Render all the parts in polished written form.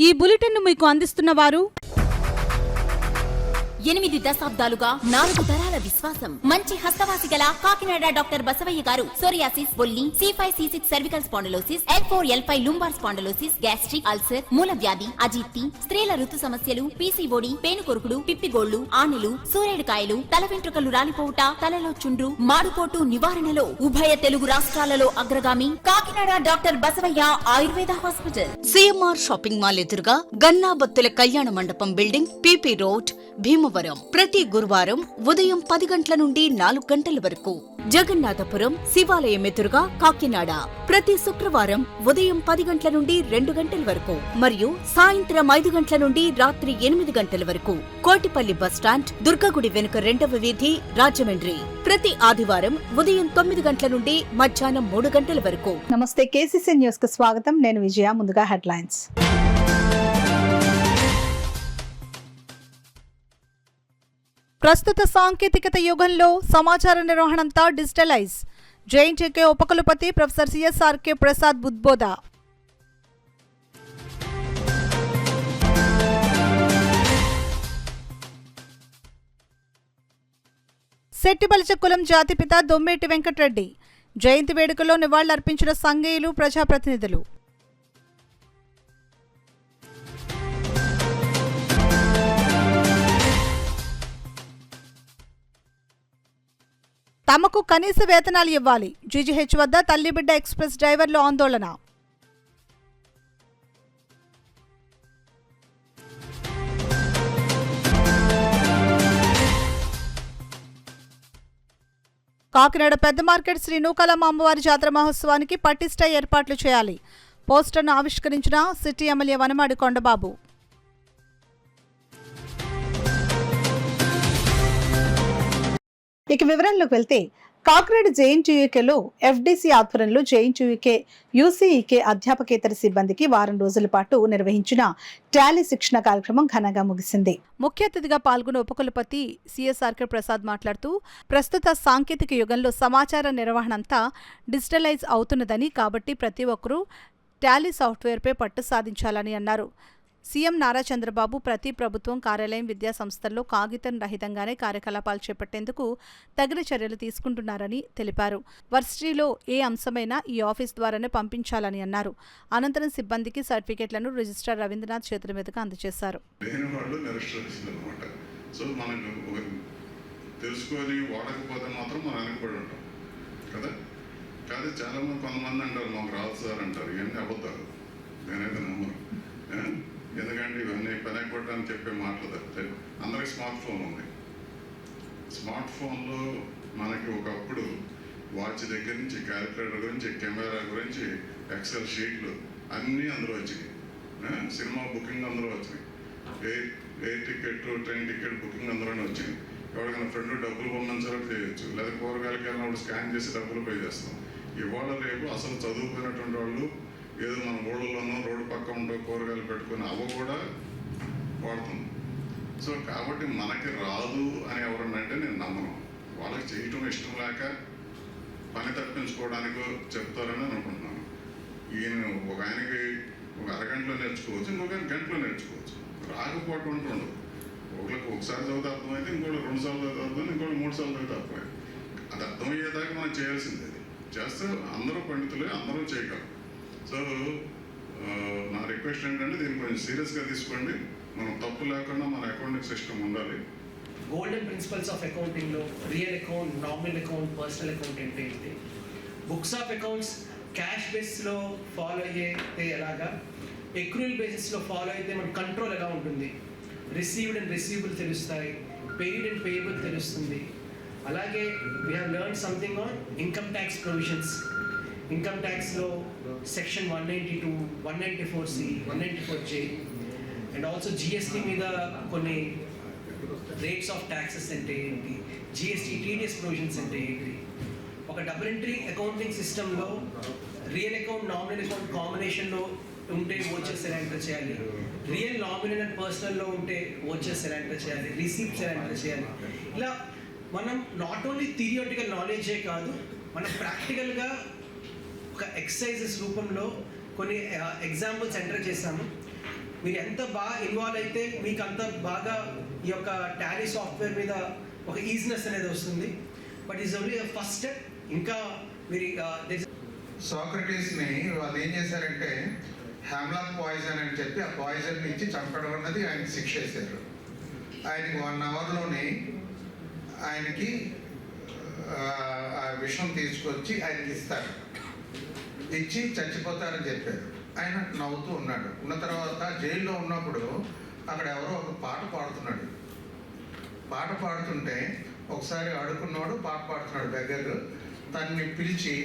ఈ బులెటిన్ మీకు అందిస్తున్న వారు 8 దశాబ్దాలుగా 4 తరాల విశ్వాసం. మంచి హస్తవాసి గల కాకినాడ డాక్టర్ బసవయ్య గారు సోరియాసిస్, బొల్లి, C5, C6 cervical spondylosis, L4, L5 lumbar spondylosis, gastric ulcer, మూల వ్యాధి, అజీర్తి, స్త్రీల ఋతు సమస్యలు, PCOD, పేనుకొరుకుడు, పిప్పిగోళ్లు, ఆనెలు, సూరేడుకాయలు, తల వెంట్రుకలు రాలిపోవుట, తలలో చుండ్రు, మాడుకోటు నివారణలో ఉభయ తెలుగు రాష్ట్రాలలో అగ్రగామి Kakinada doctor Basavayya Ayurveda hospital. CMR shopping mall ఎదురుగా గన్నాబత్తుల కళ్యాణ మండపం బిల్డింగ్, PP రోడ్, భీమవరం. ప్రతి గురువారం ఉదయం 10 గంటల నుండి 4 గంటల వరకు. జగన్నాథపురం శివాలయం ఎదురుగా కాకినాడ ప్రతి శుక్రవారం ఉదయం 10 గంటల నుండి 2 గంటల వరకు మరియు సాయంత్రం 5 గంటల నుండి రాత్రి 8 గంటల వరకు. కోటిపల్లి బస్టాండ్, దుర్గగుడి వెనుక 2వ వీధి, రాజమండ్రి. ప్రతి ఆదివారం ఉదయం 9 గంటల నుండి మధ్యాహ్నం 3 గంటల వరకు. నమస్తే, KCC న్యూస్ కు స్వాగతం. నేను విజయ. ముందుగా హెడ్లైన్స్. ప్రస్తుత సాంకేతికత యుగంలో సమాచార నిర్వహణంతా డిజిటలైజ్. JNTK ఉపకులపతి ప్రొఫెసర్ CSRK ప్రసాద్ ఉద్బోధ. శెట్టిబలిజ కులం జాతిపిత దొమ్మేటి వెంకటరెడ్డి జయంతి వేడుకలో నివాళులర్పించిన సంఘీయులు, ప్రజాప్రతినిధులు. తమకు కనీస వేతనాలు ఇవ్వాలి. GGH వద్ద తల్లిబిడ్డ ఎక్స్ప్రెస్ డ్రైవర్లు ఆందోళన. కాకినాడ పెద్ద మార్కెట్ శ్రీ నూకాలమ్మ అమ్మవారి జాతర మహోత్సవానికి పటిష్ట ఏర్పాట్లు చేయాలి. పోస్టర్ను ఆవిష్కరించిన సిటీ ఎమ్మెల్యే వనమాడి కొండబాబు. ఇక వివరాల్లోకి వెళ్తే, కాకినాడ JNTUKలో FDC ఆధ్వర్యంలో JNTUK UCEK అధ్యాపకేతర సిబ్బందికి వారం రోజుల పాటు నిర్వహించిన టాలీ శిక్షణ కార్యక్రమం ఘనంగా ముగిసింది. ముఖ్య అతిథిగా పాల్గొన్న ఉపకులపతి CSRK ప్రసాద్ మాట్లాడుతూ, ప్రస్తుత సాంకేతిక యుగంలో సమాచార నిర్వహణ అంతా డిజిటలైజ్ అవుతున్నదని, కాబట్టి ప్రతి ఒక్కరూ టాలీ సాఫ్ట్వేర్పై పట్టు సాధించాలని అన్నారు. సీఎం నారా చంద్రబాబు ప్రతి ప్రభుత్వం, కార్యాలయం, విద్యా సంస్థల్లో కాగితం రహితంగానే కార్యకలాపాలు చేపట్టేందుకు తగిన చర్యలు తీసుకుంటున్నారని తెలిపారు. వర్సిటీలో ఏ అంశమైనా ఈ ఆఫీస్ ద్వారానే పంపించాలని అన్నారు. అనంతరం సిబ్బందికి సర్టిఫికెట్లను రిజిస్ట్రార్ రవీంద్రనాథ్ చేతుల మీదుగా అందజేశారు. ఎందుకంటే ఇవన్నీ పని అయిపోవడానికి చెప్పే మాటలు తప్పితే అందరికి స్మార్ట్ ఫోన్ ఉంది. స్మార్ట్ ఫోన్లో మనకి ఒకప్పుడు వాచ్ దగ్గర నుంచి, క్యాలిక్యులేటర్ గురించి, కెమెరా గురించి, ఎక్సెల్ షీట్లు అన్నీ అందులో వచ్చినాయి. సినిమా బుకింగ్ అందులో వచ్చినాయి. Air ticket, train ticket booking అందులోనే వచ్చినాయి. ఎవరికైనా ఫ్రెండ్ డబ్బులు పంపించాలో చేయొచ్చు, లేదా కూరగాయలకి వెళ్ళినప్పుడు స్కాన్ చేసి డబ్బులు పే చేస్తాం. ఇవాళ రేపు అసలు చదువుకునేటువంటి వాళ్ళు ఏదో మన ఊళ్ళలోనో రోడ్డు పక్క ఉంటో కూరగాయలు పెట్టుకుని అవి కూడా వాడుతుంది. సో కాబట్టి మనకి రాదు అని ఎవరన్నంటే నేను నమ్మను. వాళ్ళకి చేయటం ఇష్టం లేక పని తప్పించుకోవడానికో చెప్తారని అనుకుంటున్నాను. ఈయన ఒక ఆయనకి ఒక అరగంటలో నేర్చుకోవచ్చు, ఇంకొక గంటలో నేర్చుకోవచ్చు. రాకపోవటం ఉండదు. ఒకసారి చదివితే అర్థమైతే, ఇంకోటి 2 సార్లు చదివితే అర్థమైంది, ఇంకోటి 3 సార్లు చదివితే అర్థమైంది. అది అర్థమయ్యేదాకా మనం చేయాల్సింది. అది చేస్తే అందరూ పండితులే, అందరూ చేయగలరు. సో నా రిక్వెస్ట్ ఏంటంటే దీన్ని కొంచెం సీరియస్గా తీసుకోండి. మనం తప్పు లేకుండా మన అకౌంటింగ్ సిస్టమ్ ఉండాలి. గోల్డెన్ ప్రిన్సిపల్స్ ఆఫ్ అకౌంటింగ్లో real account, nominal account, personal account ఏంటి, బుక్స్ ఆఫ్ అకౌంట్స్ క్యాష్ బేస్లో ఫాలో అయితే ఎలాగా, ఎక్రూయల్ బేసిస్లో ఫాలో అయితే మన కంట్రోల్ ఎలా ఉంటుంది, రిసీవ్డ్ అండ్ రిసీవబుల్ తెలుస్తాయి, పెయిడ్ అండ్ పేయబుల్ తెలుస్తుంది. అలాగే we have learn something on income tax provisions. Income ట్యాక్స్లో సెక్షన్ 192, 194C, 194J అండ్ ఆల్సో GST మీద కొన్ని రేట్స్ ఆఫ్ ట్యాక్సెస్ అంటే ఏంటి, GST TDS ప్రొవిజన్స్ అంటే ఏంటి. ఒక డబుల్ ఎంట్రీ అకౌంటింగ్ సిస్టంలో రియల్ అకౌంట్, నామినల్ అకౌంట్ కాంబినేషన్లో ఉంటే వోచర్స్ ఎలా ఎంటర్ చేయాలి, రియల్, నామినల్ అండ్ పర్సనల్లో ఉంటే వోచర్స్ ఎలా ఎంటర్ చేయాలి, రిసీప్ట్స్ ఎలా ఎంటర్ చేయాలి. ఇలా మనం నాట్ ఓన్లీ థియరిటికల్ నాలెడ్జే కాదు, మనం ప్రాక్టికల్గా ఒక ఎక్సర్సైజెస్ రూపంలో కొన్ని ఎగ్జాంపుల్స్ ఎంటర్ చేసాము. మీరు ఎంత బాగా ఇన్వాల్వ్ అయితే మీకు అంత బాగా ఈ యొక్క టాలీ సాఫ్ట్వేర్ మీద ఒక ఈజినెస్ అనేది వస్తుంది. But is only first step. ఇంకా మీరు సాక్రటీస్ని వాళ్ళు ఏం చేశారంటే హ్యామ్లాక్ పాయిజన్ అని చెప్పి ఆ పాయిజన్ ఇచ్చి చంపడం అన్నది ఆయనకి శిక్ష వేశారు. ఆయనకి 1 అవర్లోనే ఆయనకి ఆ విషం తీసుకొచ్చి ఆయనకి ఇస్తారు. ఇచ్చి చచ్చిపోతారని చెప్పారు. ఆయన నవ్వుతూ ఉన్నాడు. ఉన్న తర్వాత జైల్లో ఉన్నప్పుడు అక్కడ ఎవరో ఒక పాట పాడుతున్నాడు. పాట పాడుతుంటే ఒకసారి అడుక్కున్నాడు, పాట పాడుతున్నాడు బెగ్గర్. తనని పిలిచి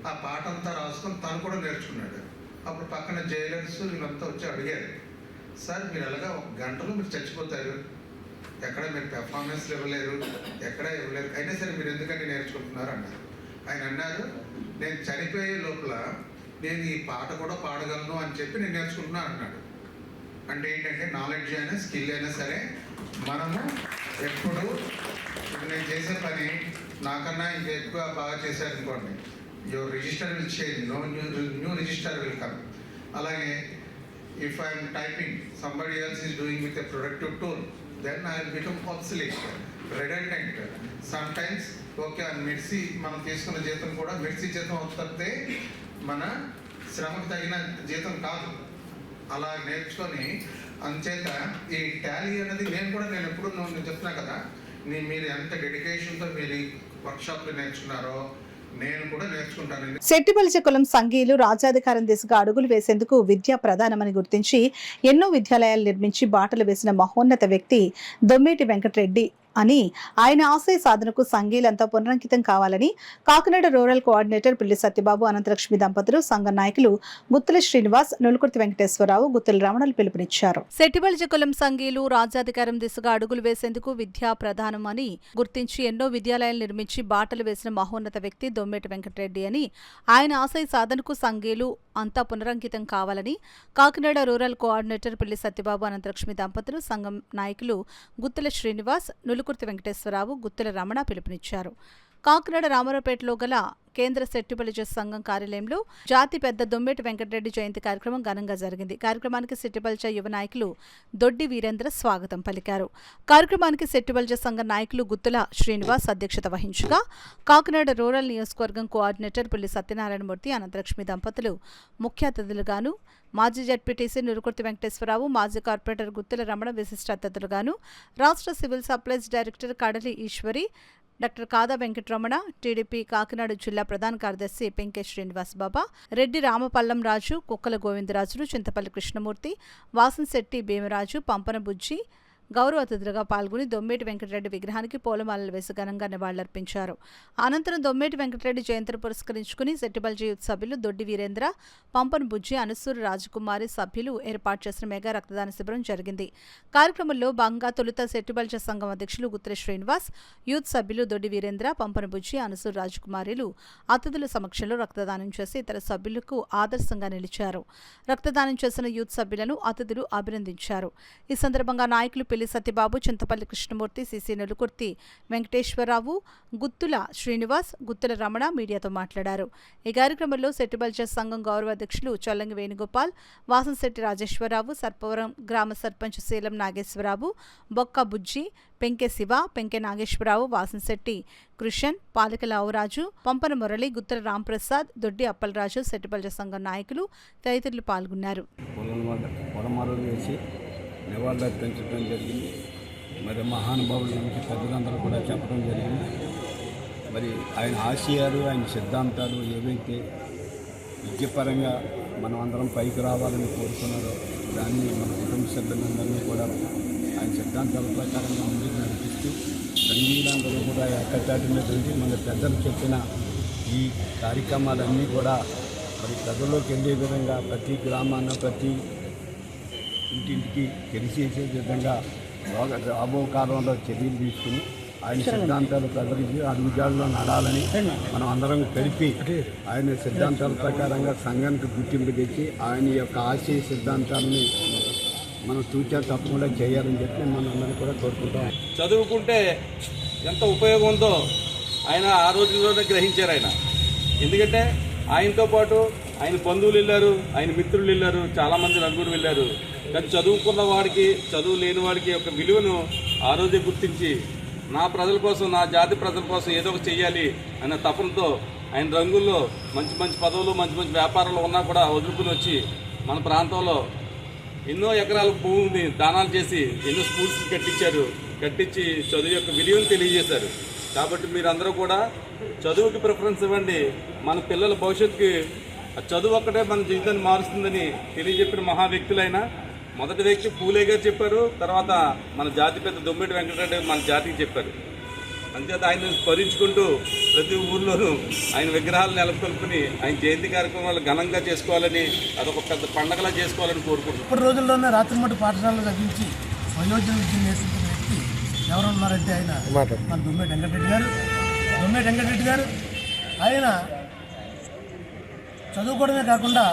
ఆ పాట అంతా రాసుకొని తను కూడా నేర్చుకున్నాడు. అప్పుడు పక్కన జైలర్స్ వీళ్ళంతా వచ్చి అడిగారు, సార్ మీరు ఎలాగా 1 గంటలో మీరు చచ్చిపోతారు, ఎక్కడ మీరు పెర్ఫార్మెన్స్లు ఇవ్వలేరు, ఎక్కడ ఇవ్వలేరు, అయినా సరే మీరు ఎందుకంటే నేర్చుకుంటున్నారు అన్నారు. ఆయన అన్నారు, నేను చనిపోయే లోపల నేను ఈ పాట కూడా పాడగలను అని చెప్పి నేను నేర్చుకుంటున్నాను అన్నాడు. అంటే ఏంటంటే నాలెడ్జ్ అయినా స్కిల్ అయినా సరే మనము ఎప్పుడు నేను చేసే పని నాకన్నా ఇంకా ఎక్కువ బాగా చేశారనుకోండి, your register will change, new register will come. అలాగే if I'm typing, somebody else is doing with a productive tool, then I will become obsolete, redundant. Sometimes okay మెర్సీ మనం తీసుకున్న జీతం కూడా మెర్సీ జీతం వస్తే మన శ్రమకు తగిన జీతం కాదు. అలా నేర్చుకొని అంచేత ఈ టాలీ అనేది నేను ఎప్పుడు చెప్తున్నా కదా, మీరు ఎంత డెడికేషన్తో మీరు ఈ వర్క్షాప్లు నేర్చుకున్నారో నేను కూడా నేర్చుకుంటాను. సెట్టిబలిజ కులం సంఘీయులు రాజ్యాధికారం దిశగా అడుగులు వేసేందుకు విద్య ప్రధానమని గుర్తించి ఎన్నో విద్యాలయాలు నిర్మించి బాటలు వేసిన మహోన్నత వ్యక్తి దొమ్మేటి వెంకటరెడ్డి అని ఆయన ఆశయ సాధనకు సంఘీయులంతా పునరంకితం కావాలని కాకినాడ రూరల్ కోఆర్డినేటర్ పిల్లి సత్యబాబు, అనంతలక్ష్మి దంపతులు, సంఘ నాయకులు గుత్తుల శ్రీనివాస్, నులుకుర్తి వెంకటేశ్వరరావు, గుత్తుల రమణలు పిలుపునిచ్చారు. సెట్టిబలిజ కులం సంఘీయులు రాజ్యాధికారం దిశగా అడుగులు వేసేందుకు విద్యా ప్రధానమని గుర్తించి ఎన్నో విద్యాలయాలు నిర్మించి బాటలు వేసిన మహోన్నత వ్యక్తి దొమ్మేటి వెంకటరెడ్డి అని ఆయన ఆశయ సాధనకు సంఘీయులు అంతా పునరంకితం కావాలని కాకినాడ రూరల్ కోఆర్డినేటర్ పిల్లి సత్యబాబు, అనంతలక్ష్మి దంపతులు, సంఘం నాయకులు గుత్తుల శ్రీనివాస్, నులుకుర్తి వెంకటేశ్వరరావు, గుత్తుల రమణ పిలుపునిచ్చారు. కాకినాడ రామారావుపేటలో గల కేంద్ర సెట్టిబలిజ సంఘం కార్యాలయంలో జాతి పెద్ద దొమ్మేటి వెంకటరెడ్డి జయంతి కార్యక్రమం ఘనంగా జరిగింది. కార్యక్రమానికి సెట్టిబలిజ యువ నాయకులు దొడ్డి వీరేంద్ర స్వాగతం పలికారు. కార్యక్రమానికి సెట్టిబలిజ సంఘ నాయకులు గుత్తుల శ్రీనివాస్ అధ్యక్షత వహించగా కాకినాడ రూరల్ నియోజకవర్గం కోఆర్డినేటర్ పిల్లి సత్యనారాయణమూర్తి, అనంతలక్ష్మి దంపతులు ముఖ్య అతిథులుగాను, మాజీ జడ్పీటీసీ నులుకుర్తి వెంకటేశ్వరరావు, మాజీ కార్పొరేటర్ గుత్తుల రమణ విశిష్ట అతిథులుగాను, రాష్ట్ర సివిల్ సప్లైస్ డైరెక్టర్ కడలి ఈశ్వరి, డాక్టర్ కాదా వెంకటరమణ, టీడీపీ కాకినాడ జిల్లా ప్రధాన కార్యదర్శి పెంకే శ్రీనివాస్ బాబా, రెడ్డి రామపల్లం రాజు, కుక్కల గోవిందరాజులు, చింతపల్లి కృష్ణమూర్తి, వాసంశెట్టి భీమరాజు, పంపన బుజ్జి గౌరవ అతిథులుగా పాల్గొని దొమ్మేటి వెంకటరెడ్డి విగ్రహానికి పూలమాలలు వేసి ఘనంగా నివాళులర్పించారు. అనంతరం దొమ్మేటి వెంకటరెడ్డి జయంతిని పురస్కరించుకుని సెట్టిబలిజ యూత్ సభ్యులు దొడ్డి వీరేంద్ర, పంపన్ బుజ్జి, అనసూరు రాజకుమారి సభ్యులు ఏర్పాటు చేసిన మెగా రక్తదాన శిబిరం జరిగింది. కార్యక్రమంలో భాగంగా తొలుత సెట్టిబలిజ సంఘం అధ్యక్షులు గుత్తుల శ్రీనివాస్, యూత్ సభ్యులు దొడ్డి వీరేంద్ర, పంపన్ బుజ్జి, అనసూరు రాజకుమారిలు అతిథుల సమక్షంలో రక్తదానం చేసి ఇతర సభ్యులకు ఆదర్శంగా నిలిచారు. రక్తదానం చేసిన యూత్ సభ్యులను అతిథులు అభినందించారు. ఈ సందర్భంగా నాయకులు పిల్లి సత్యబాబు, చింతపల్లి కృష్ణమూర్తి, సిసి నులుకుర్తి వెంకటేశ్వరరావు, గుత్తుల శ్రీనివాస్, గుత్తుల రమణ మీడియాతో మాట్లాడారు. ఈ కార్యక్రమంలో సెట్టిబలిజ సంఘం గౌరవ అధ్యక్షులు చొల్లంగి వేణుగోపాల్, వాసంశెట్టి రాజేశ్వరరావు, సర్పవరం గ్రామ సర్పంచ్ శీలం నాగేశ్వరరావు, బొక్క బుజ్జి, పెంకె శివ, పెంకె నాగేశ్వరరావు, వాసంశెట్టి కృషన్, పాలకల ఔరాజు, పంపన మురళి, గుత్తుల రాంప్రసాద్, దొడ్డి అప్పలరాజు, సెట్టిబలిజ సంఘం నాయకులు తదితరులు పాల్గొన్నారు. నివాళులు అర్పించడం జరిగింది. మరి మహానుభావుల గురించి పెద్దలందరూ కూడా చెప్పడం జరిగింది. మరి ఆయన ఆశయాలు, ఆయన సిద్ధాంతాలు ఏవైతే విద్యపరంగా మనం అందరం పైకి రావాలని కోరుకున్నారో దాన్ని మన కుటుంబ సభ్యులందరినీ కూడా ఆయన సిద్ధాంతాల ప్రకారంగా ముందుకు నడిపిస్తూ సంగీతందరూ కూడా ఏకతాటి మీద ఉండి మన పెద్దలు చెప్పిన ఈ కార్యక్రమాలన్నీ కూడా మరి ప్రజల్లోకి వెళ్ళే విధంగా ప్రతి గ్రామాన్న ప్రతి ఇంటింటికి తెలిసేసే విధంగా రాబో కాలంలో చర్యలు తీసుకుని ఆయన సిద్ధాంతాలు ప్రజలకి అడుగుజాడలో నడాలని మనం అందరం కలిపి ఆయన సిద్ధాంతాల ప్రకారంగా సంఘానికి గుర్తింపు తెచ్చి ఆయన యొక్క ఆశయ సిద్ధాంతాలని మనం తూచా తప్పకుండా చేయాలని చెప్పి మనందరం కూడా కోరుకుంటాం. చదువుకుంటే ఎంత ఉపయోగం ఉందో ఆయన ఆ రోజుల్లోనే గ్రహించారు. ఆయన ఎందుకంటే ఆయనతో పాటు ఆయన బంధువులు వెళ్ళారు, ఆయన మిత్రులు వెళ్ళారు, చాలామంది నలుగురు వెళ్ళారు. కానీ చదువుకున్న వాడికి చదువు లేని వాడికి ఒక విలువను ఆ రోజే గుర్తించి నా ప్రజల కోసం, నా జాతి ప్రజల కోసం ఏదో ఒకటి చెయ్యాలి అనే తపనతో ఆయన రంగుల్లో మంచి మంచి పదవులు, మంచి మంచి వ్యాపారాలు ఉన్నా కూడా వదులుకుని వచ్చి మన ప్రాంతంలో ఎన్నో ఎకరాల భూమిని దానాలు చేసి ఎన్నో స్కూల్స్ కట్టించి చదువు యొక్క విలువను తెలియజేశారు. కాబట్టి మీరందరూ కూడా చదువుకి ప్రిఫరెన్స్ ఇవ్వండి. మన పిల్లల భవిష్యత్తుకి చదువు ఒక్కటే మన జీవితాన్ని మారుస్తుందని తెలియజెప్పిన మహా వ్యక్తులైన మొదటి వ్యక్తి పూలే గారు చెప్పారు. తర్వాత మన జాతి పెద్ద దొమ్మిటి వెంకటరెడ్డి మన జాతికి చెప్పారు. అంతేత ఆయన స్మరించుకుంటూ ప్రతి ఊర్లోనూ ఆయన విగ్రహాలు నెలకొల్పుని ఆయన జయంతి కార్యక్రమాలు ఘనంగా చేసుకోవాలని, అదొక పెద్ద పండగలా చేసుకోవాలని కోరుకుంటున్నాం. ఇప్పటి రోజుల్లోనే రాత్రిమట్టి పాఠశాలలో చదివించి వయోజన విద్య నేర్చుకున్న వ్యక్తి ఎవరు ఉన్నారంటే ఆయన మన దొమ్మిటి వెంకటరెడ్డి గారు. ఆయన చదువుకోవడమే కాకుండా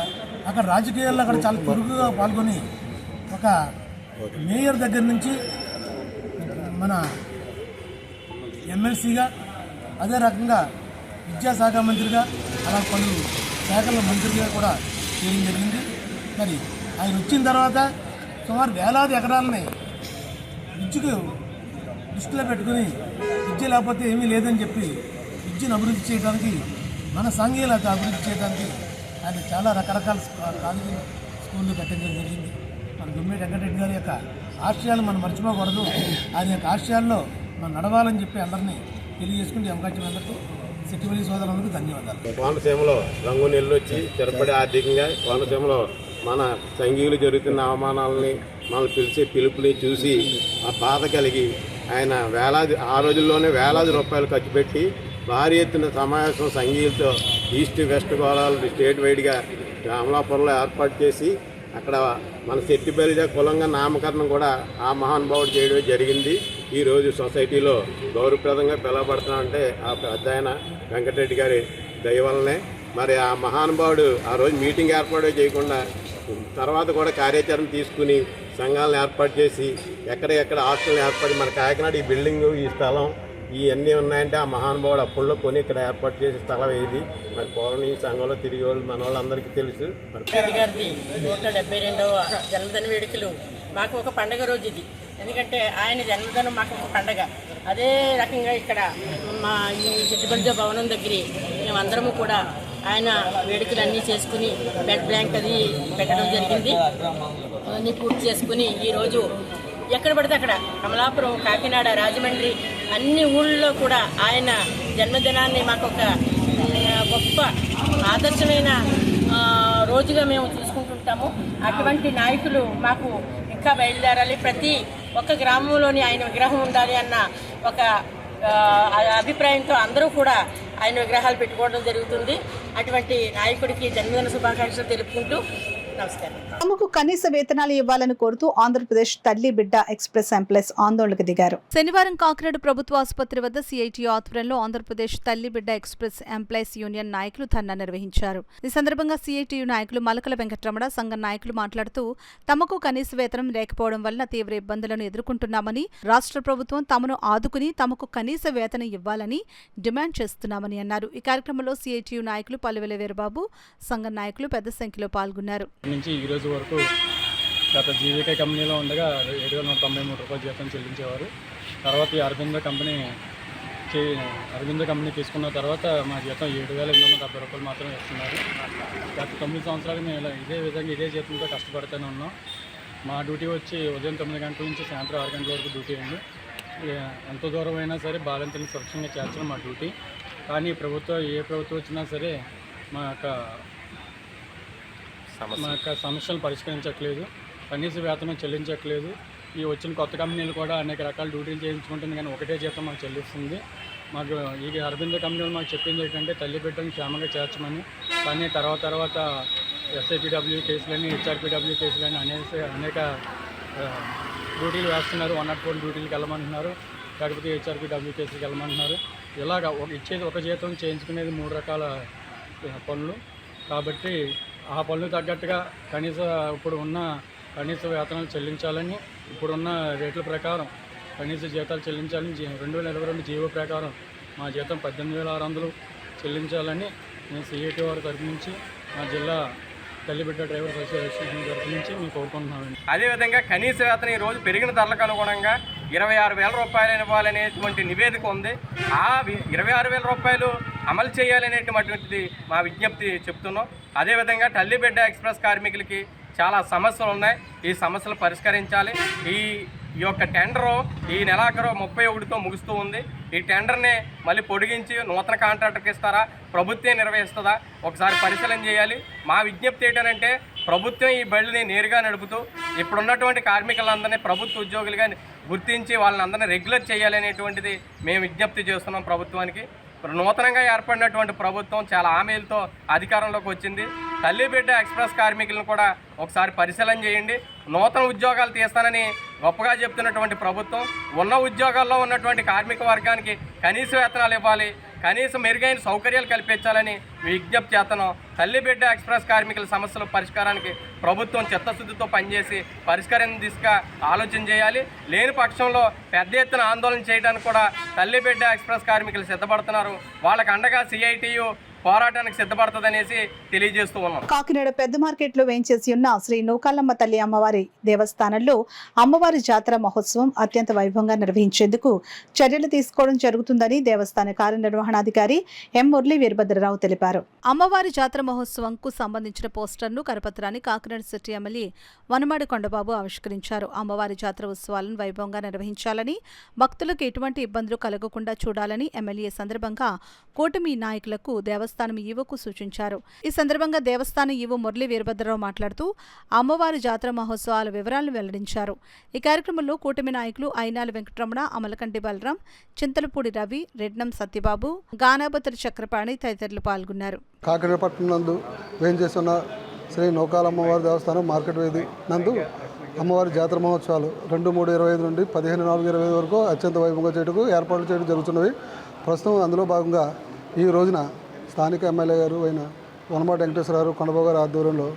అక్కడ రాజకీయాల్లో అక్కడ చాలా చురుకుగా పాల్గొని ఒక మేయర్ దగ్గర నుంచి మన ఎమ్మెల్సీగా, అదే రకంగా విద్యాశాఖ మంత్రిగా, అలా పలు శాఖల మంత్రిగా కూడా చేయడం జరిగింది. మరి ఆయన వచ్చిన తర్వాత సుమారు వేలాది ఎకరాలని విద్యకు దృష్టిలో పెట్టుకుని విద్య లేకపోతే ఏమీ లేదని చెప్పి విద్యను అభివృద్ధి చేయడానికి, మన సాంఘికత అభివృద్ధి చేయడానికి ఆయన చాలా రకరకాల కాలేజీ స్కూళ్ళు కట్టించడం జరిగింది. మన దొమ్మిటి వెంకటరెడ్డి గారి యొక్క ఆశయాలు మనం మర్చిపోకూడదు. ఆయన యొక్క ఆశయాల్లో మనం నడవాలని చెప్పి అందరినీ తెలియజేసుకుని అవకాశం అందరికీ సిట్టివల్లి సోదరులకు ధన్యవాదాలు. కోనసీమలో రంగు నెల్లొచ్చి స్థిరపడి ఆర్థికంగా కోనసీమలో మన సంఘీయులు జరుగుతున్న అవమానాలని, మనం పిలిచే పిలుపుని చూసి ఆ బాధ కలిగి ఆయన ఆ రోజుల్లోనే వేలాది రూపాయలు ఖర్చు పెట్టి భారీ ఎత్తున సమావేశం సంఘీయులతో ఈస్ట్ వెస్ట్ గోదావరి స్టేట్ వైడ్గా అమలాపురంలో ఏర్పాటు చేసి అక్కడ మన శెట్టిబలిజ కులంగా నామకరణం కూడా ఆ మహానుభావుడు చేయడం జరిగింది. ఈరోజు సొసైటీలో గౌరవప్రదంగా పిలువబడుతున్నామంటే ఆ పెద్ద ఆయన వెంకటరెడ్డి గారి దయ వల్లనే. మరి ఆ మహానుభావుడు ఆ రోజు మీటింగ్ ఏర్పాటు చేయకుండా తర్వాత కూడా కార్యాచరణ తీసుకుని సంఘాలను ఏర్పాటు చేసి ఎక్కడెక్కడ హాస్టల్ని ఏర్పాటు, మన కాకినాడ ఈ బిల్డింగు, ఈ స్థలం ఇవన్నీ ఉన్నాయంటే ఆ మహానుభావుడు అప్పుల్లో కొని ఇక్కడ ఏర్పాటు చేసే స్థలం ఏది. మరి పూర్వం ఈ సంఘంలో తిరిగి వాళ్ళు మన వాళ్ళందరికీ తెలుసు. గారిది 172వ జన్మదిన వేడుకలు మాకు ఒక పండగ రోజు ఇది. ఎందుకంటే ఆయన జన్మదినం మాకు ఒక పండగ. అదే రకంగా ఇక్కడ మా ఈ సిద్ధిబంజ భవనం దగ్గర మేమందరము కూడా ఆయన వేడుకలు అన్నీ చేసుకుని బెడ్ బ్యాంక్ అది పెట్టడం జరిగింది. అన్నీ పూర్తి చేసుకుని ఈరోజు ఎక్కడ పడితే అక్కడ కమలాపురం, కాకినాడ, రాజమండ్రి అన్ని ఊళ్ళో కూడా ఆయన జన్మదినాన్ని మాకు ఒక గొప్ప ఆదర్శమైన రోజుగా మేము చూసుకుంటుంటాము. అటువంటి నాయకులు మాకు ఇంకా బయలుదేరాలి. ప్రతి ఒక్క గ్రామంలోని ఆయన విగ్రహం ఉండాలి అన్న ఒక అభిప్రాయంతో అందరూ కూడా ఆయన విగ్రహాలు పెట్టుకోవడం జరుగుతుంది. అటువంటి నాయకుడికి జన్మదిన శుభాకాంక్షలు తెలుపుకుంటూ నమస్కారం. తమకు కనీస వేతనాలు ఇవ్వాలని కోరుతూ ఆంధ్రప్రదేశ్ తల్లి బిడ్డ ఎక్స్ప్రెస్ ఎంప్లాయీస్ ఆందోళనకు దిగారు. శనివారం కాకినాడ ప్రభుత్వ ఆసుపత్రి వద్ద సిఐటి ఆధ్వర్యంలో ఆంధ్రప్రదేశ్ తల్లి బిడ్డ ఎక్స్ప్రెస్ ఎంప్లాయీస్ యూనియన్ నాయకులు ధర్నా నిర్వహించారు. ఈ సందర్భంగా సిఐటియు నాయకులు మలకల వెంకటరమణ, సంఘం నాయకులు మాట్లాడుతూ తమకు కనీస వేతనం లేకపోవడం వల్ల తీవ్ర ఇబ్బందులను ఎదుర్కొంటున్నామని, రాష్ట్ర ప్రభుత్వం తమను ఆదుకుని తమకు కనీస వేతనం ఇవ్వాలని డిమాండ్ చేస్తున్నామని అన్నారు. ఈ కార్యక్రమంలో సిఐటియు నాయకులు పల్లెవెల వీరబాబు, సంఘం నాయకులు పెద్ద సంఖ్యలో పాల్గొన్నారు. నుంచి ఈ రోజు వరకు గత జీవిక కంపెనీలో ఉండగా 793 రూపాయల జీతం చెల్లించేవారు. తర్వాత ఈ అరవింద కంపెనీ తీసుకున్న తర్వాత మా జీతం 7,870 రూపాయలు మాత్రమే ఇస్తున్నారు. గత 9 సంవత్సరాలు మేము ఇదే జీతంతో కష్టపడుతూనే ఉన్నాం. మా డ్యూటీ వచ్చి ఉదయం 9 గంటల నుంచి సాయంత్రం 6 గంటల వరకు డ్యూటీ అండి. ఎంత దూరం అయినా సరే బాలింతలను సురక్షంగా చేర్చడం మా డ్యూటీ. కానీ ఏ ప్రభుత్వం వచ్చినా సరే మా యొక్క సమస్యలు పరిష్కరించట్లేదు, కనీస వేతనం చెల్లించట్లేదు. ఈ వచ్చిన కొత్త కంపెనీలు కూడా అనేక రకాల డ్యూటీలు చేయించుకుంటుంది, కానీ ఒకటే జీతం మాకు చెల్లిస్తుంది. మాకు ఈ అరవింద కంపెనీలు మాకు చెప్పింది ఏంటంటే తల్లి బిడ్డను క్షేమంగా చేర్చమని. కానీ తర్వాత ఎస్ఐపిడబ్ల్యూ కేసులని, హెచ్ఆర్పిడబ్ల్యూ కేసులని అనేక డ్యూటీలు వేస్తున్నారు. 104 డ్యూటీలకు వెళ్ళమంటున్నారు, లేకపోతే హెచ్ఆర్పిడబ్ల్యూ కేసులకు వెళ్ళమంటున్నారు. ఇలాగ ఇచ్చేది ఒక జీతం, చేయించుకునేది 3 రకాల పనులు. కాబట్టి ఆ పనులు తగ్గట్టుగా ఇప్పుడు ఉన్న కనీస వేతనాలు చెల్లించాలని, ఇప్పుడున్న రేట్ల ప్రకారం కనీస జీతాలు చెల్లించాలని, 2022 జీవో ప్రకారం మా జీతం 18,600 చెల్లించాలని నేను సిఐటి వారి తరఫు నుంచి మా జిల్లా తల్లిబిడ్డ డ్రైవర్స్ అసోసియేషన్ తరఫు నుంచి మేము కోరుకుంటున్నామండి. అదేవిధంగా కనీస వేతనం ఈరోజు పెరిగిన ధరలకు అనుగుణంగా 26,000 రూపాయలు ఇవ్వాలనేటువంటి నివేదిక ఉంది. ఆ 26,000 రూపాయలు అమలు చేయాలనేటువంటిది మా విజ్ఞప్తి చెప్తున్నాం. అదేవిధంగా తల్లిబిడ్డ ఎక్స్ప్రెస్ కార్మికులకి చాలా సమస్యలు ఉన్నాయి. ఈ సమస్యలు పరిష్కరించాలి. ఈ యొక్క టెండరు ఈ నెలాఖరు 31తో ముగుస్తూ ఉంది. ఈ టెండర్ని మళ్ళీ పొడిగించి నూతన కాంట్రాక్టర్కి ఇస్తారా, ప్రభుత్వం నిర్వహిస్తుందా ఒకసారి పరిశీలన చేయాలి. మా విజ్ఞప్తి ఏంటంటే ప్రభుత్వం ఈ బళ్ళని నేరుగా నడుపుతూ ఇప్పుడున్నటువంటి కార్మికులందరినీ ప్రభుత్వ ఉద్యోగులుగా గుర్తించి వాళ్ళని అందరినీ రెగ్యులర్ చేయాలనేటువంటిది మేము విజ్ఞప్తి చేస్తున్నాం ప్రభుత్వానికి. నూతనంగా ఏర్పడినటువంటి ప్రభుత్వం చాలా హామీలతో అధికారంలోకి వచ్చింది. తల్లిబిడ్డ ఎక్స్ప్రెస్ కార్మికులను కూడా ఒకసారి పరిశీలన చేయండి. నూతన ఉద్యోగాలు తీస్తానని గొప్పగా చెప్తున్నటువంటి ప్రభుత్వం ఉన్న ఉద్యోగాల్లో ఉన్నటువంటి కార్మిక వర్గానికి కనీస వేతనాలు ఇవ్వాలి, కనీసం మెరుగైన సౌకర్యాలు కల్పించాలని విజ్ఞప్తి చేస్తున్నాం. తల్లిబిడ్డ ఎక్స్ప్రెస్ కార్మికుల సమస్యల పరిష్కారానికి ప్రభుత్వం చిత్తశుద్ధితో పనిచేసి పరిష్కారం దిశగా ఆలోచన చేయాలి. లేని పక్షంలో పెద్ద ఎత్తున ఆందోళన చేయడానికి కూడా తల్లిబిడ్డ ఎక్స్ప్రెస్ కార్మికులు సిద్ధపడుతున్నారు. వాళ్ళకు అండగా సిఐటియు పోరాటానికి సిద్ధపడుతుందనేసి తెలియజేస్తూ ఉన్నాం. కాకినాడ పెద్ద మార్కెట్లో వేయించేసి ఉన్న శ్రీ నూకాలమ్మ తల్లి అమ్మవారి దేవస్థానంలో అమ్మవారి జాతర మహోత్సవం అత్యంత వైభవంగా నిర్వహించేందుకు చర్యలు తీసుకోవడం జరుగుతుందని దేవస్థాన కార్యనిర్వహణాధికారి ఎం మురళీ వీరభద్రరావు తెలిపారు. అమ్మవారి జాతర మహోత్సవంకు సంబంధించిన పోస్టర్ను కరపత్రాన్ని కాకినాడ సిటీ ఎమ్మెల్యే వనమాడి కొండబాబు ఆవిష్కరించారు. అమ్మవారి జాతర ఉత్సవాలను వైభవంగా నిర్వహించాలని, భక్తులకు ఎటువంటి ఇబ్బందులు కలగకుండా చూడాలని ఎమ్మెల్యే సందర్భంగా కూటమి నాయకులకు దేవస్థానం ఈవోకు సూచించారు. ఈ సందర్భంగా దేవస్థానం ఈవో మురళీ వీరభద్రరావు మాట్లాడుతూ అమ్మవారి జాతర మహోత్సవాల వివరాలను వెల్లడించారు. ఈ కార్యక్రమంలో కూటమి నాయకులు అయినాల వెంకటరమణ, అమలకంటి బలరాం, చింతలపూడి రవి, రెడ్నం సత్యబాబు, గానాబతుల చక్రపాణి తదితరులు పాల్గొన్నారు. కాకినాడ పట్టణం నందు వేయించేస్తున్న శ్రీ నూకాలమ్మవారి దేవస్థానం మార్కెట్ వీధి నందు అమ్మవారి జాతర మహోత్సవాలు 2/3/25 నుండి 15/4/25 వరకు అత్యంత వైభవంగా చేయటకు ఏర్పాట్లు చేయడం జరుగుతున్నవి. ప్రస్తుతం అందులో భాగంగా ఈ రోజున స్థానిక ఎమ్మెల్యే గారు అయిన వనమాటి వెంకటేశ్వర గారు, కొండబాబు గారి ఆధ్వర్యంలో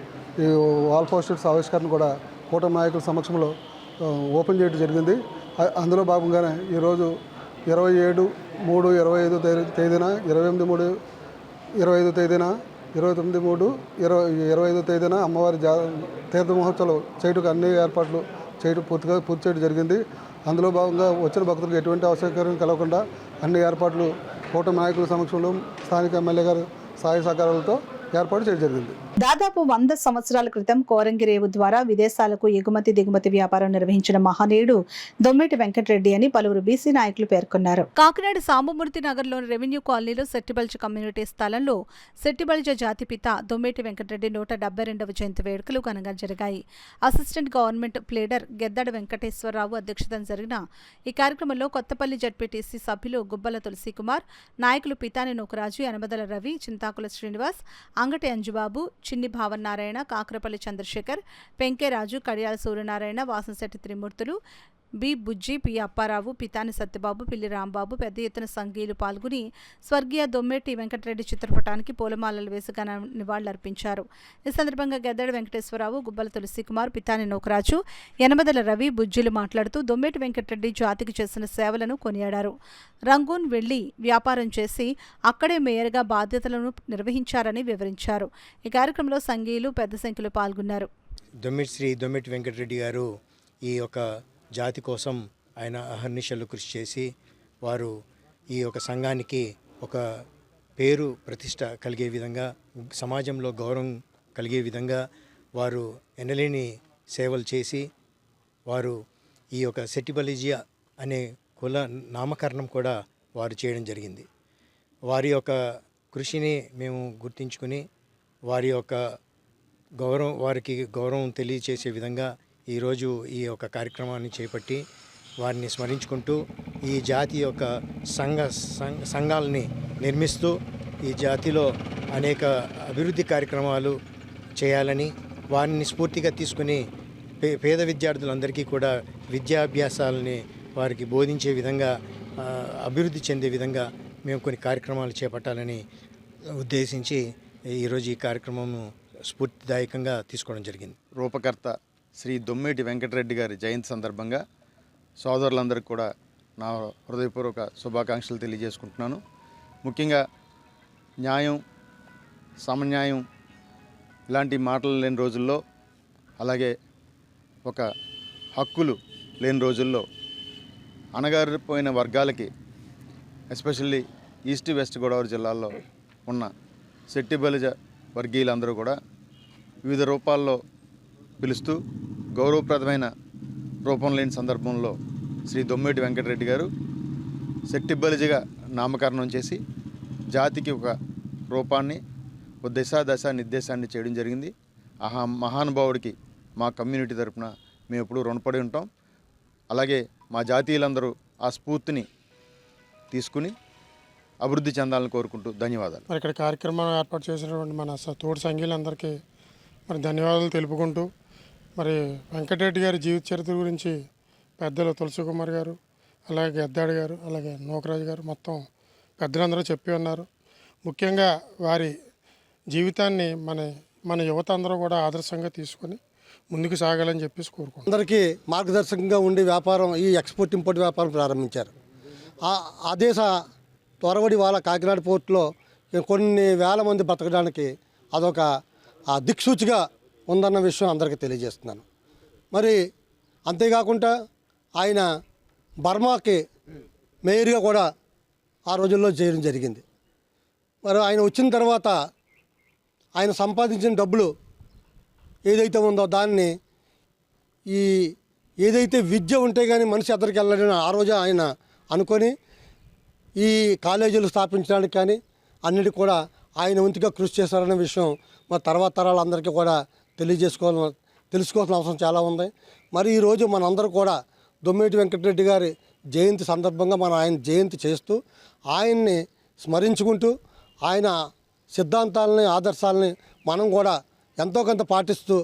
ఈ వాల్ పోస్టర్స్ ఆవిష్కరణ కూడా కూటమి నాయకుల సమక్షంలో ఓపెన్ చేయడం జరిగింది. అందులో భాగంగానే ఈరోజు 27/3/25 తేదీన, 28/3/25 తేదీన, 29/3/25 తేదీన అమ్మవారి తీర్థ మహోత్సవాలు చేయటకు అన్ని ఏర్పాట్లు పూర్తి చేయడం జరిగింది. అందులో భాగంగా వచ్చిన భక్తులకు ఎటువంటి అసౌకర్యం కలగకుండా అన్ని ఏర్పాట్లు కూటమి నాయకుల సమక్షంలో స్థానిక ఎమ్మెల్యే గారు సహాయ సహకారాలతో ఏర్పాటు చేయడం జరిగింది. దాదాపు 100 సంవత్సరాల క్రితం కోరంగి రేవు ద్వారా విదేశాలకు ఎగుమతి దిగుమతి వ్యాపారం నిర్వహించిన మహనీయుడు దొమ్మేటి వెంకటరెడ్డి అని పలువురు బీసీ నాయకులు పేర్కొన్నారు. కాకినాడ సాంబమూర్తి నగర్లోని రెవెన్యూ కాలనీలో సెట్టిబల్జ కమ్యూనిటీ స్థలంలో సెట్టిబల్జ జాతిపిత దొమ్మేటి వెంకటరెడ్డి 172వ జయంతి వేడుకలు ఘనంగా జరిగాయి. Assistant government pleader Geddada Venkateswararao అధ్యక్షతన జరిగిన ఈ కార్యక్రమంలో కొత్తపల్లి జడ్పీటీసీ సభ్యులు గుబ్బల తులసీకుమార్, నాయకులు పితాని నూకరాజు, యనమదల రవి, చింతాకుల శ్రీనివాస్, అంగటి అంజుబాబు, చిన్ని భావనారాయణ, కాకరపల్లి చంద్రశేఖర్, పెంకేరాజు, కడియాల సూర్యనారాయణ, వాసంశెట్టి త్రిమూర్తులు, బి బుజ్జి, పి అప్పారావు, పితాని సత్యబాబు, పిల్లి రాంబాబు పెద్ద ఎత్తున సంఘీయులు పాల్గొని స్వర్గీయ దొమ్మేటి వెంకటరెడ్డి చిత్రపటానికి పూలమాలలు వేసి ఘన నివాళులర్పించారు. ఈ సందర్భంగా గెద్దడ వెంకటేశ్వరరావు, గుబ్బల తులసీకుమార్, పితాని నూకరాజు, యనమదల రవి, బుజ్జిలు మాట్లాడుతూ దొమ్మేటి వెంకటరెడ్డి జాతికి చేసిన సేవలను కొనియాడారు. రంగూన్ వెళ్లి వ్యాపారం చేసి అక్కడే మేయర్గా బాధ్యతలను నిర్వహించారని వివరించారు. ఈ కార్యక్రమంలో సంఘీయులు పెద్ద సంఖ్యలో పాల్గొన్నారు. శ్రీ దొమ్మేటి వెంకటరెడ్డి గారు ఈ యొక్క జాతి కోసం ఆయన అహర్నిశలు కృషి చేసి వారు ఈ యొక్క సంఘానికి ఒక పేరు ప్రతిష్ట కలిగే విధంగా, సమాజంలో గౌరవం కలిగే విధంగా వారు ఎనలేని సేవలు చేసి వారు ఈ యొక్క సెట్టిబలిజియా అనే కుల నామకరణం కూడా వారు చేయడం జరిగింది. వారి యొక్క కృషిని మేము గుర్తించుకుని వారి యొక్క వారికి గౌరవం తెలియచేసే విధంగా ఈరోజు ఈ యొక్క కార్యక్రమాన్ని చేపట్టి వారిని స్మరించుకుంటూ ఈ జాతి యొక్క సంఘాలని నిర్మిస్తూ ఈ జాతిలో అనేక అభివృద్ధి కార్యక్రమాలు చేయాలని వారిని స్ఫూర్తిగా తీసుకుని పేద విద్యార్థులందరికీ కూడా విద్యాభ్యాసాలని వారికి బోధించే విధంగా, అభివృద్ధి చెందే విధంగా మేము కొన్ని కార్యక్రమాలు చేపట్టాలని ఉద్దేశించి ఈరోజు ఈ కార్యక్రమం స్ఫూర్తిదాయకంగా తీసుకోవడం జరిగింది. రూపకర్త శ్రీ దొమ్మేటి వెంకటరెడ్డి గారి జయంతి సందర్భంగా సోదరులందరికీ కూడా నా హృదయపూర్వక శుభాకాంక్షలు తెలియజేసుకుంటున్నాను. ముఖ్యంగా న్యాయం, సమన్యాయం ఇలాంటి మాటలు లేని రోజుల్లో, అలాగే ఒక హక్కులు లేని రోజుల్లో అణగారిపోయిన వర్గాలకి, ఎస్పెషల్లీ ఈస్ట్ వెస్ట్ గోదావరి జిల్లాల్లో ఉన్న శెట్టి బలిజ వర్గీయులందరూ కూడా వివిధ రూపాల్లో పిలుస్తూ గౌరవప్రదమైన రూపం లేని సందర్భంలో శ్రీ దొమ్మేటి వెంకటరెడ్డి గారు శెట్టి బలిజగా నామకరణం చేసి జాతికి ఒక రూపాన్ని, ఒక దశ నిర్దేశాన్ని చేయడం జరిగింది. మహానుభావుడికి మా కమ్యూనిటీ తరపున మేము ఎప్పుడూ రుణపడి ఉంటాం. అలాగే మా జాతీయులందరూ ఆ స్ఫూర్తిని తీసుకుని అభివృద్ధి చెందాలని కోరుకుంటూ ధన్యవాదాలు. మరి ఇక్కడ కార్యక్రమం ఏర్పాటు చేసినటువంటి మన తోటి సంఘీయులందరికీ మరి ధన్యవాదాలు తెలుపుకుంటూ, మరి వెంకటరెడ్డి గారి జీవిత చరిత్ర గురించి పెద్దలు తులసి కుమార్ గారు, అలాగే ఎద్దాడి గారు, అలాగే నోకరాజు గారు మొత్తం పెద్దలందరూ చెప్పి ఉన్నారు. ముఖ్యంగా వారి జీవితాన్ని మన యువత అందరూ కూడా ఆదర్శంగా తీసుకొని ముందుకు సాగాలని చెప్పేసి కోరుకుంటున్నాం. అందరికీ మార్గదర్శకంగా ఉండి వ్యాపారం, ఈ ఎక్స్పోర్ట్ ఇంపోర్ట్ వ్యాపారం ప్రారంభించారు. అదే త్వరబడి వాళ్ళ కాకినాడ పోర్టులో కొన్ని వేల మంది బతకడానికి అదొక దిక్సూచిగా ఉందన్న విషయం అందరికీ తెలియజేస్తున్నాను. మరి అంతేకాకుండా ఆయన బర్మాకి మేయర్గా కూడా ఆ రోజుల్లో చేయడం జరిగింది. మరి ఆయన వచ్చిన తర్వాత ఆయన సంపాదించిన డబ్బులు ఏదైతే ఉందో దాన్ని ఏదైతే విద్య ఉంటే కానీ మనిషి ఎద్దరికి వెళ్ళడం ఆ రోజు ఆయన అనుకొని ఈ కాలేజీలు స్థాపించడానికి కానీ అన్నిటికీ కూడా ఆయన వంతుగా కృషి చేశారనే విషయం మరి తర్వాత తరాలందరికీ కూడా తెలుసుకోవాల్సిన అవసరం చాలా ఉంది. మరి ఈరోజు మనందరూ కూడా దొమ్మేటి వెంకటరెడ్డి గారి జయంతి సందర్భంగా మనం ఆయన జయంతి చేస్తూ ఆయన్ని స్మరించుకుంటూ ఆయన సిద్ధాంతాలని, ఆదర్శాలని మనం కూడా ఎంతో కొంత పాటిస్తూ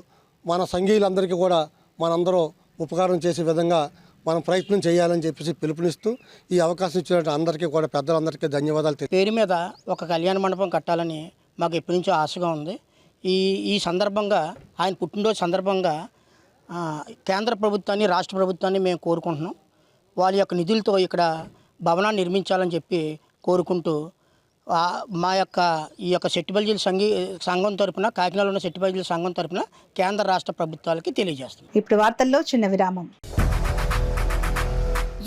మన సంఘీయులందరికీ కూడా మనందరూ ఉపకారం చేసే విధంగా మనం ప్రయత్నం చేయాలని చెప్పేసి పిలుపునిస్తూ ఈ అవకాశం ఇచ్చినట్టు అందరికీ కూడా పెద్దలందరికీ ధన్యవాదాలు. పేరు మీద ఒక కళ్యాణ మండపం కట్టాలని మాకు ఎప్పటి నుంచో ఆశగా ఉంది. ఈ సందర్భంగా ఆయన పుట్టినరోజు సందర్భంగా కేంద్ర ప్రభుత్వాన్ని, రాష్ట్ర ప్రభుత్వాన్ని మేము కోరుకుంటున్నాం. వాళ్ళ యొక్క నిధులతో ఇక్కడ భవనాన్ని నిర్మించాలని చెప్పి కోరుకుంటూ ఈ యొక్క శెట్టి బలిజల సంఘం తరపున, కాకినాడలో ఉన్న శెట్టి బలిజల సంఘం తరపున కేంద్ర రాష్ట్ర ప్రభుత్వాలకి తెలియజేస్తాం. ఇప్పుడు వార్తల్లో చిన్న విరామం.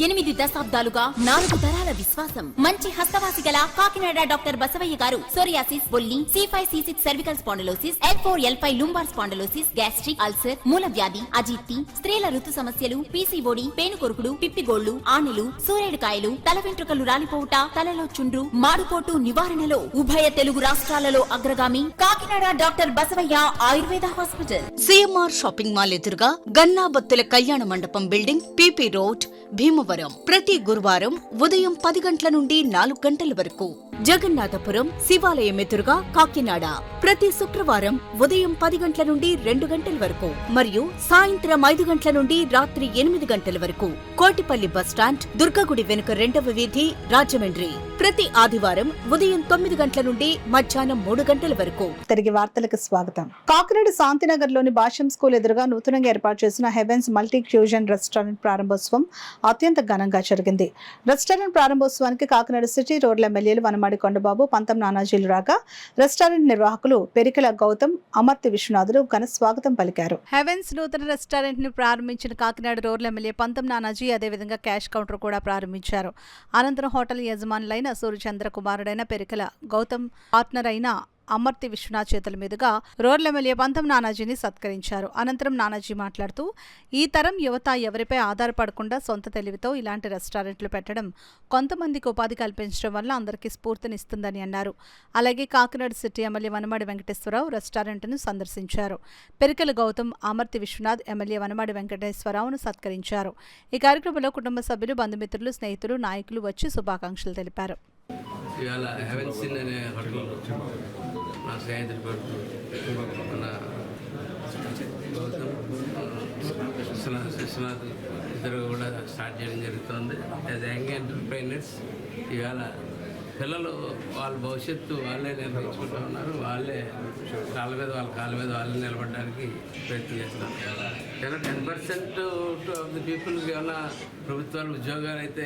8 దశాబ్దాలుగా 4 తరాల విశ్వాసం. మంచి హస్తవాసి గల కాకినాడ డాక్టర్ బసవయ్య గారు సోరియాసిస్, బొల్లి, C5, C6 cervical spondylosis, L4, L5 lumbar spondylosis, gastric ulcer, మూల వ్యాధి, అజీర్తి, స్త్రీల ఋతు సమస్యలు, PCOD, పేనుకొరుకుడు, పిప్పిగోళ్లు, ఆనెలు, సూరేడుకాయలు, తల వెంట్రుకలు రాలిపోవుట, తలలో చుండ్రు, మాడుకోటు నివారణలో ఉభయ తెలుగు రాష్ట్రాలలో అగ్రగామి Kakinada doctor Basavayya Ayurveda hospital. CMR shopping mall ఎదురుగా గన్నాబత్తుల కళ్యాణ మండపం బిల్డింగ్, PP రోడ్, భీమవరం. ప్రతి గురువారం ఉదయం 10 గంటల నుండి 4 గంటల వరకు. జగన్నాథపురం శివాలయం ఎదురుగా కాకినాడ ప్రతి శుక్రవారం ఉదయం 10 గంటల నుండి 2 గంటల వరకు మరియు సాయంత్రం 5 గంటల నుండి రాత్రి 8 గంటల వరకు. కోటిపల్లి బస్టాండ్, దుర్గగుడి వెనుక 2వ వీధి, రాజమండ్రి ప్రతి ఆదివారం ఉదయం 9 గంటల నుండి మధ్యాహ్నం 3 గంటల వరకు. తిరిగి వార్తలకు స్వాగతం. కాకినాడ శాంతినగర్ లోని భాష్యం స్కూల్ ఎదురుగా నూతనంగా ఏర్పాటు చేసిన హెవెన్స్ మల్టీ ఫ్యూజన్ రెస్టారెంట్ ప్రారంభోత్సవం అత్యంత ఘనంగా జరిగింది. రెస్టారెంట్ ప్రారంభోత్సవానికి కాకినాడ సిటీ రోడ్ల ఎమ్మెల్యేలు వనమాడి కొండబాబు, పంతం నానాజీలు రాగా రెస్టారెంట్ నిర్వాహకులు పెరికల గౌతమ్, అమర్తి విశ్వనాథులు ఘన స్వాగతం పలికారు. హెవెన్స్ నూతన రెస్టారెంట్ ను ప్రారంభించిన కాకినాడ రోడ్ల ఎమ్మెల్యే పంతం నానాజీ అదేవిధంగా క్యాష్ కౌంటర్ కూడా ప్రారంభించారు. అనంతరం హోటల్ యజమానులైన సూర్యచంద్ర కుమారుడైన పెరికల గౌతమ్, పార్ట్నర్ అయిన అమర్తి విశ్వనాథ్ చేతుల మీదుగా రోడ్ల ఎమ్మెల్యే పంతం నానాజీని సత్కరించారు. అనంతరం నానాజీ మాట్లాడుతూ ఈ తరం యువత ఎవరిపై ఆధారపడకుండా సొంత తెలివితో ఇలాంటి రెస్టారెంట్లు పెట్టడం కొంతమందికి ఉపాధి కల్పించడం వల్ల అందరికీ స్ఫూర్తినిస్తుందని అన్నారు. అలాగే కాకినాడ సిటీ ఎమ్మెల్యే వనమాడి వెంకటేశ్వరరావు రెస్టారెంట్ను సందర్శించారు. పెరికల గౌతమ్, అమర్తి విశ్వనాథ్ ఎమ్మెల్యే వనమాడి వెంకటేశ్వరరావును సత్కరించారు. ఈ కార్యక్రమంలో కుటుంబ సభ్యులు, బంధుమిత్రులు, స్నేహితులు, నాయకులు వచ్చి శుభాకాంక్షలు తెలిపారు. ఇవాళ హెవెన్స్ ఇన్ అనే హోటల్ నా స్నేహితులు కొడుకు మన విశ్వనాథ్ ఇద్దరు కూడా స్టార్ట్ చేయడం జరుగుతుంది. యాజ్ యంగ్ ఎంటర్ప్రైనర్స్ ఇవాళ పిల్లలు వాళ్ళ భవిష్యత్తు వాళ్ళే నిర్ణయించుకుంటూ ఉన్నారు. వాళ్ళే వాళ్ళ కాళ్ళ మీద వాళ్ళే నిలబడడానికి ప్రయత్నం చేస్తున్నారు. కానీ 10% ఆఫ్ ది పీపుల్కి ఏమైనా ప్రభుత్వాలు ఉద్యోగాలు అయితే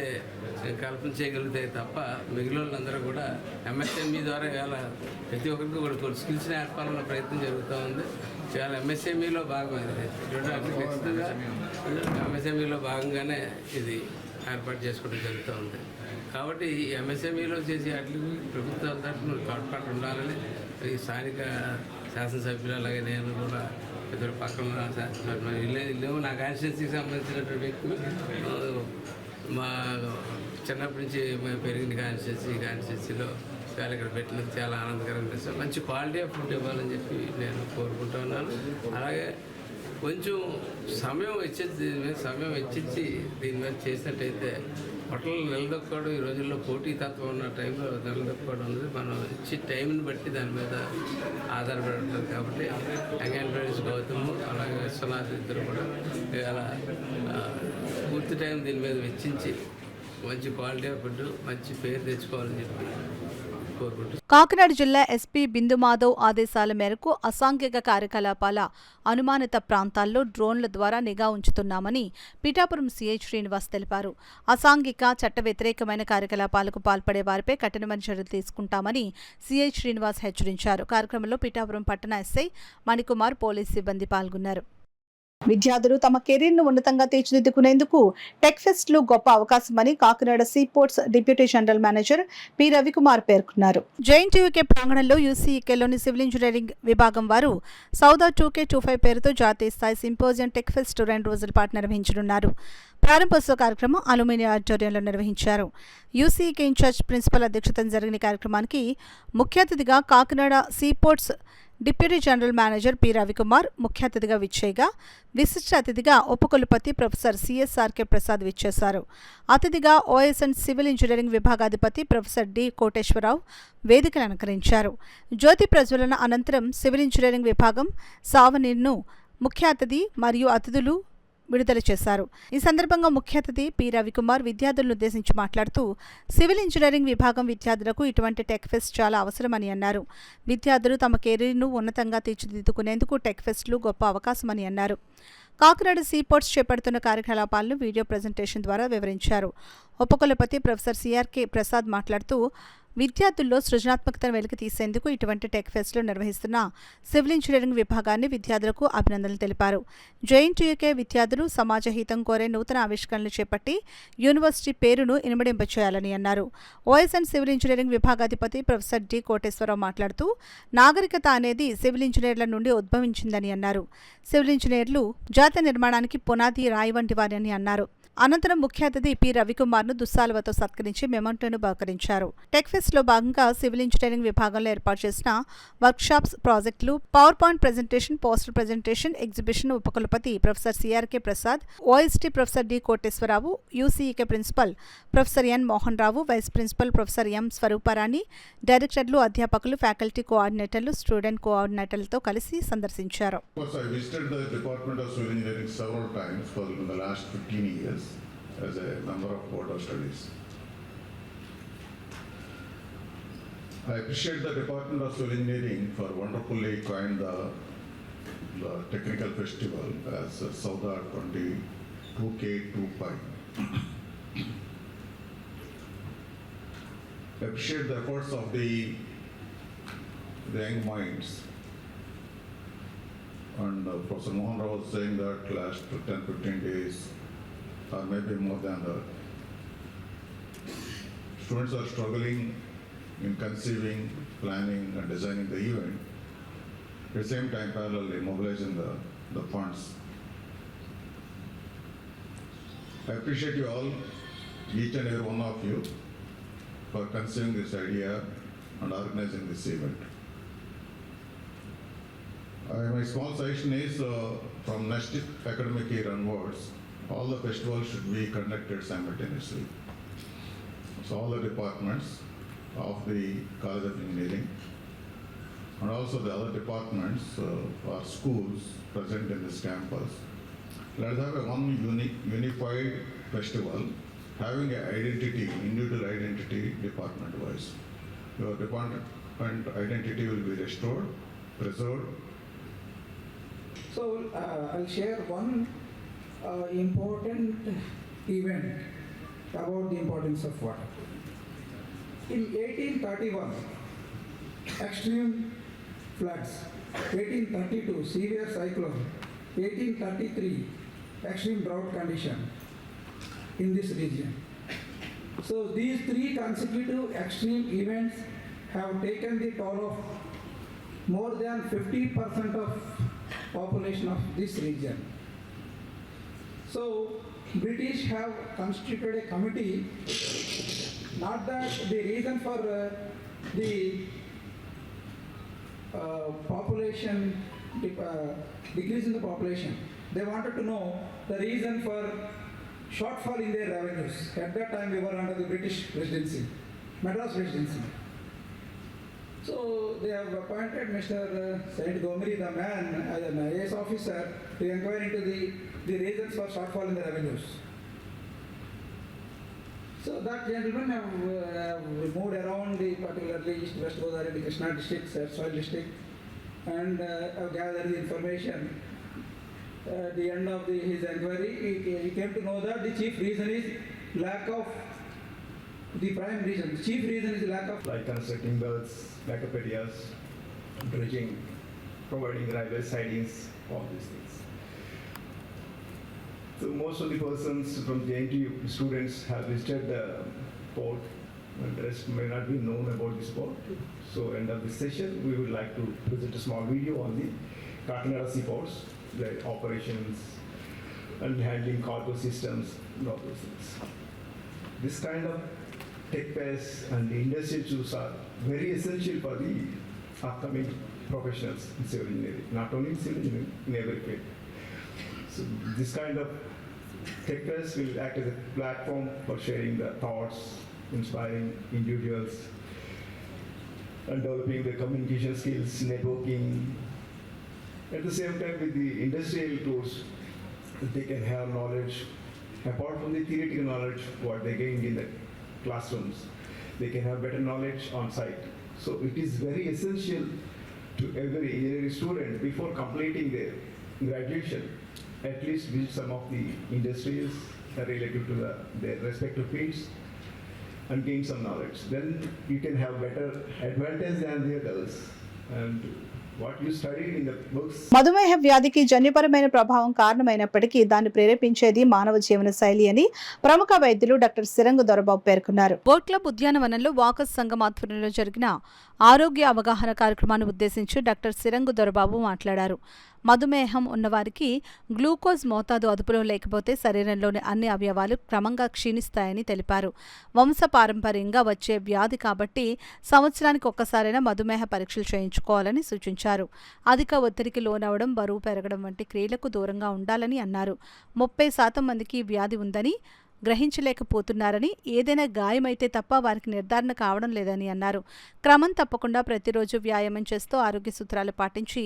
కల్పన చేయగలుగుతాయి తప్ప మిగిలిన వాళ్ళందరూ కూడా ఎంఎస్ఎంఈ ద్వారా ఇవాళ ప్రతి ఒక్కరికి కూడా స్కిల్స్ని ఏర్పాలన్న ప్రయత్నం జరుగుతూ ఉంది. చాలా ఎంఎస్ఎంఈలో భాగమైంది. ఖచ్చితంగా ఎంఎస్ఎంఈలో భాగంగానే ఇది ఏర్పాటు చేసుకోవడం జరుగుతూ ఉంది. కాబట్టి ఈ ఎంఎస్ఎంఈలో చేసే వాటికి ప్రభుత్వం తరఫున తోడ్పాటు ఉండాలని ఈ స్థానిక శాసనసభ్యులు అలాగే నేను కూడా ఇద్దరు పక్కన శాసనసభ్యులు నా కాన్స్టిట్యున్సీకి సంబంధించినటువంటి వ్యక్తులు మా చిన్నప్పటి నుంచి మేము పెరిగిన కాన్స్టిట్యున్సీలో చాలా ఇక్కడ పెట్టినందుకు చాలా ఆనందకరంగా అనిపిస్తుంది. మంచి క్వాలిటీ ఆఫ్ ఫుడ్ ఇవ్వాలని చెప్పి నేను కోరుకుంటున్నాను. అలాగే కొంచెం సమయం వెచ్చించి దీని మీద చేసినట్టయితే హోటల్ నిలదొక్కడం ఈ రోజుల్లో పోటీతత్వం ఉన్న టైంలో నిలదొక్కడం అనేది మనం ఇచ్చే టైంని బట్టి దాని మీద ఆధారపడి ఉంటుంది. కాబట్టి యంగ్ ఫ్రెండ్స్ గౌతమ్ అలాగే విశ్వనాథ్ ఇద్దరు కూడా ఇలా పూర్తి టైం దీని మీద వెచ్చించి మంచి క్వాలిటీ ఆఫ్ ఫుడ్ మంచి పేరు తెచ్చుకోవాలని చెప్పి కోరుకుంటున్నాను. కాకినాడ జిల్లా ఎస్పీ బిందు మాధవ్ ఆదేశాల మేరకు అసాంఘిక కార్యకలాపాల అనుమానిత ప్రాంతాల్లో డ్రోన్ల ద్వారా నిఘా ఉంచుతున్నామని పిఠాపురం సీఐ శ్రీనివాస్ తెలిపారు. అసాంఘిక చట్ట వ్యతిరేకమైన కార్యకలాపాలకు పాల్పడే వారిపై కఠినమైన చర్యలు తీసుకుంటామని సీఐ శ్రీనివాస్ హెచ్చరించారు. కార్యక్రమంలో పిఠాపురం పట్టణ ఎస్ఐ మణికుమార్, పోలీస్ సిబ్బంది పాల్గొన్నారు. విద్యార్థులు తమ కెరీర్ను ఉన్నతంగా తీర్చిదిద్దుకునేందుకు టెక్ ఫెస్ట్లు గొప్ప అవకాశమని Kakinada seaports deputy general manager P Ravikumar పేర్కొన్నారు. జేఎన్టీయూకే ప్రాంగణంలో యూసీఈకేలోని సివిల్ ఇంజనీరింగ్ విభాగం వారు సౌదా 2K25 పేరుతో జాతీయ స్థాయి సింపోజియం టెక్ ఫెస్ట్ 2 రోజుల పాటు నిర్వహించనున్నారు. ప్రారంభోత్సవ కార్యక్రమం అలుమిని ఆడిటోరియంలో నిర్వహించారు. యూసీఈకే ఇన్ఛార్జ్ ప్రిన్సిపల్ అధ్యక్షతన జరిగిన కార్యక్రమానికి ముఖ్య అతిథిగా Kakinada seaports deputy general manager P Ravikumar ముఖ్య అతిథిగా విచ్చేయగా, విశిష్ట అతిథిగా ఉపకులపతి ప్రొఫెసర్ సిఎస్ఆర్కే ప్రసాద్ విచ్చేశారు. అతిథిగా ఓఎస్ఎన్ సివిల్ ఇంజనీరింగ్ విభాగాధిపతి ప్రొఫెసర్ డి కోటేశ్వరరావు వేదికను అలంకరించారు. జ్యోతి ప్రజ్వలన అనంతరం సివిల్ ఇంజనీరింగ్ విభాగం సావనీర్ను ముఖ్య అతిథి మరియు అతిథులు విడుదల చేశారు. ఈ సందర్భంగా ముఖ్య అతిథి పి రవికుమార్ విద్యార్థులను ఉద్దేశించి మాట్లాడుతూ సివిల్ ఇంజనీరింగ్ విభాగం విద్యార్థులకు ఇటువంటి టెక్ ఫెస్ట్ చాలా అవసరమని అన్నారు. విద్యార్థులు తమ కెరీర్ను ఉన్నతంగా తీర్చిదిద్దుకునేందుకు టెక్ ఫెస్ట్లు గొప్ప అవకాశమని అన్నారు. కాకినాడ సీపోర్ట్స్ చేపడుతున్న కార్యకలాపాలను వీడియో ప్రజెంటేషన్ ద్వారా వివరించారు. ఉపకులపతి ప్రొఫెసర్ సిఆర్కే ప్రసాద్ మాట్లాడుతూ విద్యార్థుల్లో సృజనాత్మకతను వెలికి తీసేందుకు ఇటువంటి టెక్ ఫెస్ట్లు నిర్వహిస్తున్న సివిల్ ఇంజనీరింగ్ విభాగాన్ని విద్యార్థులకు అభినందనలు తెలిపారు. జేఎన్టీయూకే విద్యార్థులు సమాజ హితం కోరే నూతన ఆవిష్కరణలు చేపట్టి యూనివర్సిటీ పేరును ఇనుమడింపచేయాలని అన్నారు. ఓఎస్ఎన్ సివిల్ ఇంజనీరింగ్ విభాగాధిపతి ప్రొఫెసర్ డి కోటేశ్వరరావు మాట్లాడుతూ నాగరికత అనేది సివిల్ ఇంజనీర్ల నుండి ఉద్భవించిందని అన్నారు. సివిల్ ఇంజనీర్లు జాతి నిర్మాణానికి పునాది రాయి వంటి వారని అన్నారు. అనంతరం ముఖ్య అతిథి పి రవికుమార్ను దుస్సాలువతో సత్కరించి మెమంటోను బహుకరించారు. టెక్ ఫెస్ట్లో భాగంగా సివిల్ ఇంజనీరింగ్ విభాగంలో ఏర్పాటు చేసిన వర్క్షాప్స్, ప్రాజెక్టులు, power point presentation, poster presentation, exhibition ఉపకులపతి professor CRK Prasad, OST professor D Koteswararao, UCEK principal professor N Mohan Rao, vice principal professor M Swaruparani, డైరెక్టర్లు, అధ్యాపకులు, ఫ్యాకల్టీ కోఆర్డినేటర్లు, స్టూడెంట్ కోఆర్డినేటర్లతో కలిసి సందర్శించారు. As a member of Board of Studies, I appreciate the Department of Civil Engineering for wonderfully coined the technical festival as Sauda 2K25. I appreciate the efforts of the young minds, and Professor Mohan Rao was saying that last 10-15 days or maybe more than that, students are struggling in conceiving, planning and designing the event. At the same time, parallelly mobilizing the funds. I appreciate you all, each and every one of you, for conceiving this idea and organizing this event. My small suggestion is from next academic year onwards, all the festivals should be conducted simultaneously. So all the departments of the College of Engineering and also the other departments or schools present in this campus, let's have one unified festival having an identity, individual identity, department-wise. Your department identity will be restored, preserved. So I'll share one important event about the importance of water. In 1831, extreme floods, 1832, severe cyclone, 1833, extreme drought condition in this region. So these three consecutive extreme events have taken the toll of more than 50% of population of this region. So British have constituted a committee, not that the reason for the population decrease in the population. They wanted to know the reason for shortfall in their revenues. At that time we were under the British presidency, Madras presidency. So they have appointed Mr. Said Gomri, the man, as an IAS officer, to inquire into the reasons for shortfall in the revenues. So that gentleman have moved around the particularly East West Godavari, Krishna districts, soil district, and have gathered the information. At the end of his inquiry, he came to know that the chief reason is lack of the prime reason. The chief reason is lack of, like constructing belts, backup areas, dredging, providing railway sidings, all these things. So most of the persons from JNTU students have visited the port, and the rest may not be known about this port. So end of this session, we would like to present a small video on the Kakinada seaports, the operations and handling cargo systems and all those things. This kind of tech pairs and the industrial tools are very essential for the upcoming professionals in civil engineering, not only in civil engineering, in every field. So this kind of tech pairs will act as a platform for sharing the thoughts, inspiring individuals, and developing the communication skills, networking. At the same time, with the industrial tools, they can have knowledge, apart from the theoretical knowledge, what they gained in the classrooms, they can have better knowledge on site. So it is very essential to every engineering student before completing their graduation, at least visit some of the industries related to their respective fields and gain some knowledge. Then you can have better advantage than the others. And what you studied in the books. మధుమేహ వ్యాధికి జన్యుపరమైన ప్రభావం కారణమైనప్పటికీ దాన్ని ప్రేరేపించేది మానవ జీవన శైలి అని ప్రముఖ వైద్యులు డాక్టర్ సిరంగు దొరబాబు పేర్కొన్నారు. బోట్ క్లబ్ ఉద్యానవనంలో వాకర్స్ సంఘం ఆధ్వర్యంలో జరిగిన ఆరోగ్య అవగాహన కార్యక్రమాన్ని ఉద్దేశించి డాక్టర్ సిరంగు దొరబాబు మాట్లాడారు. మధుమేహం ఉన్నవారికి గ్లూకోజ్ మోతాదు అదుపులో లేకపోతే శరీరంలోని అన్ని అవయవాలు క్రమంగా క్షీణిస్తాయని తెలిపారు. వంశపారంపర్యంగా వచ్చే వ్యాధి కాబట్టి సంవత్సరానికి ఒక్కసారైనా మధుమేహ పరీక్షలు చేయించుకోవాలని సూచించారు. అధిక ఒత్తిడికి లోనవడం, బరువు పెరగడం వంటి క్రియలకు దూరంగా ఉండాలని అన్నారు. 30% మందికి ఈ వ్యాధి ఉందని గ్రహించలేకపోతున్నారని, ఏదైనా గాయమైతే తప్ప వారికి నిర్ధారణ కావడం లేదని అన్నారు. క్రమం తప్పకుండా ప్రతిరోజు వ్యాయామం చేస్తూ ఆరోగ్య సూత్రాలు పాటించి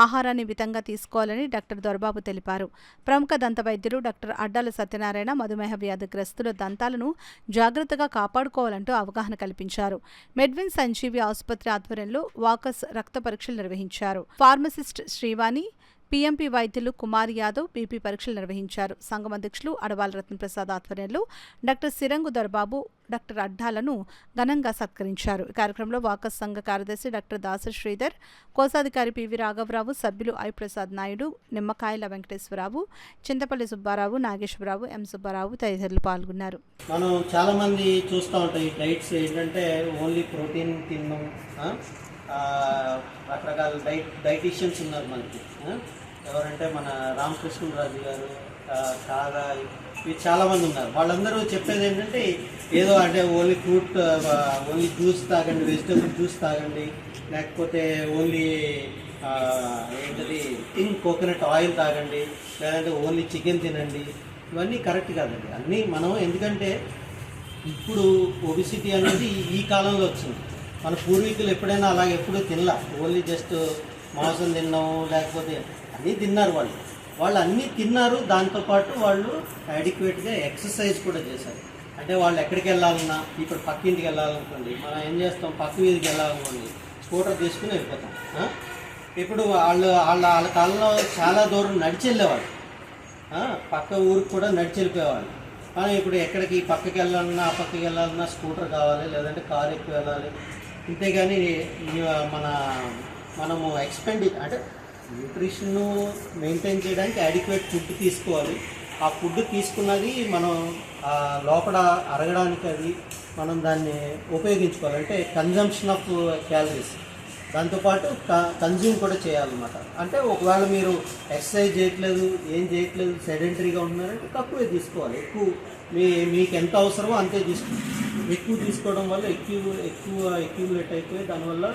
ఆహారాన్ని మితంగా తీసుకోవాలని డాక్టర్ దొరబాబు తెలిపారు. ప్రముఖ దంత వైద్యులు డాక్టర్ అడ్డాల సత్యనారాయణ మధుమేహ వ్యాధిగ్రస్తుల దంతాలను జాగ్రత్తగా కాపాడుకోవాలంటూ అవగాహన కల్పించారు. మెడ్విన్ సంజీవి ఆసుపత్రి ఆధ్వర్యంలో వాకర్స్ రక్త పరీక్షలు నిర్వహించారు. ఫార్మసిస్ట్ శ్రీవాణి, పీఎంపీ వైద్యులు కుమార్ యాదవ్ బీపీ పరీక్షలు నిర్వహించారు. సంఘం అధ్యక్షులు అడవాల రత్నప్రసాద్ ఆధ్వర్యంలో డాక్టర్ సిరంగు దొరబాబు, డాక్టర్ అడ్డాలను ఘనంగా సత్కరించారు. ఈ కార్యక్రమంలో వాకర్స్ సంఘ కార్యదర్శి డాక్టర్ దాస శ్రీధర్, కోశాధికారి పివి రాఘవరావు, సభ్యులు ఐ ప్రసాద్ నాయుడు, నిమ్మకాయల వెంకటేశ్వరరావు, చింతపల్లి సుబ్బారావు, నాగేశ్వరరావు, ఎం సుబ్బారావు తదితరులు పాల్గొన్నారు. మనం చాలామంది చూస్తూ ఉంటాం ఈ డైట్స్ ఏంటంటే ఓన్లీ ప్రోటీన్ తినడం, రకరకాల డైటీషియన్స్ ఉన్నారు మనకి. ఎవరంటే మన రామకృష్ణరాజు గారు, కాగా, ఇవి చాలామంది ఉన్నారు. వాళ్ళందరూ చెప్పేది ఏంటంటే ఏదో అంటే ఓన్లీ ఫ్రూట్, ఓన్లీ జ్యూస్ తాగండి, వెజిటబుల్ జ్యూస్ తాగండి, లేకపోతే ఓన్లీ ఏంటది కోకోనట్ ఆయిల్ తాగండి, లేదంటే ఓన్లీ చికెన్ తినండి. ఇవన్నీ కరెక్ట్ కాదండి. అన్నీ మనం ఎందుకంటే ఇప్పుడు ఒబిసిటీ అనేది ఈ కాలంలో వచ్చింది. మన పూర్వీకులు ఎప్పుడైనా అలాగే ఎప్పుడూ తినలా, ఓన్లీ జస్ట్ మాంసం తిన్నాం, లేకపోతే అన్నీ తిన్నారు. వాళ్ళు అన్నీ తిన్నారు. దాంతోపాటు వాళ్ళు అడిక్వేట్గా ఎక్సర్సైజ్ కూడా చేశారు. అంటే వాళ్ళు ఎక్కడికి వెళ్ళాలన్నా, ఇప్పుడు పక్క ఇంటికి వెళ్ళాలనుకోండి, మనం ఏం చేస్తాం, పక్క వీధికి వెళ్ళాలనుకోండి, స్కూటర్ తీసుకుని వెళ్ళిపోతాం. ఇప్పుడు వాళ్ళ కాలంలో చాలా దూరం నడిచి వెళ్ళేవాళ్ళు, పక్క ఊరికి కూడా నడిచి వెళ్ళిపోయేవాళ్ళు. కానీ ఇప్పుడు ఎక్కడికి పక్కకి వెళ్ళాలన్నా, ఆ పక్కకి వెళ్ళాలన్నా స్కూటర్ కావాలి, లేదంటే కారు ఎక్కువ వెళ్ళాలి. అంతేగాని మనము అంటే న్యూట్రిషన్ మెయింటైన్ చేయడానికి అడిక్వేట్ ఫుడ్ తీసుకోవాలి. ఆ ఫుడ్ తీసుకున్నది మనం లోపల అరగడానికి అది మనం దాన్ని ఉపయోగించుకోవాలి. అంటే కన్జంప్షన్ ఆఫ్ క్యాలరీస్, దాంతోపాటు కన్జ్యూమ్ కూడా చేయాలన్నమాట. అంటే ఒకవేళ మీరు ఎక్సర్సైజ్ చేయట్లేదు, ఏం చేయట్లేదు, సెడెంటరీగా ఉంటున్నారంటే తక్కువే తీసుకోవాలి. మీకు ఎంత అవసరమో అంతే తీసుకోవాలి. ఎక్కువ తీసుకోవడం వల్ల ఎక్కువలేట్ అయిపోయి దానివల్ల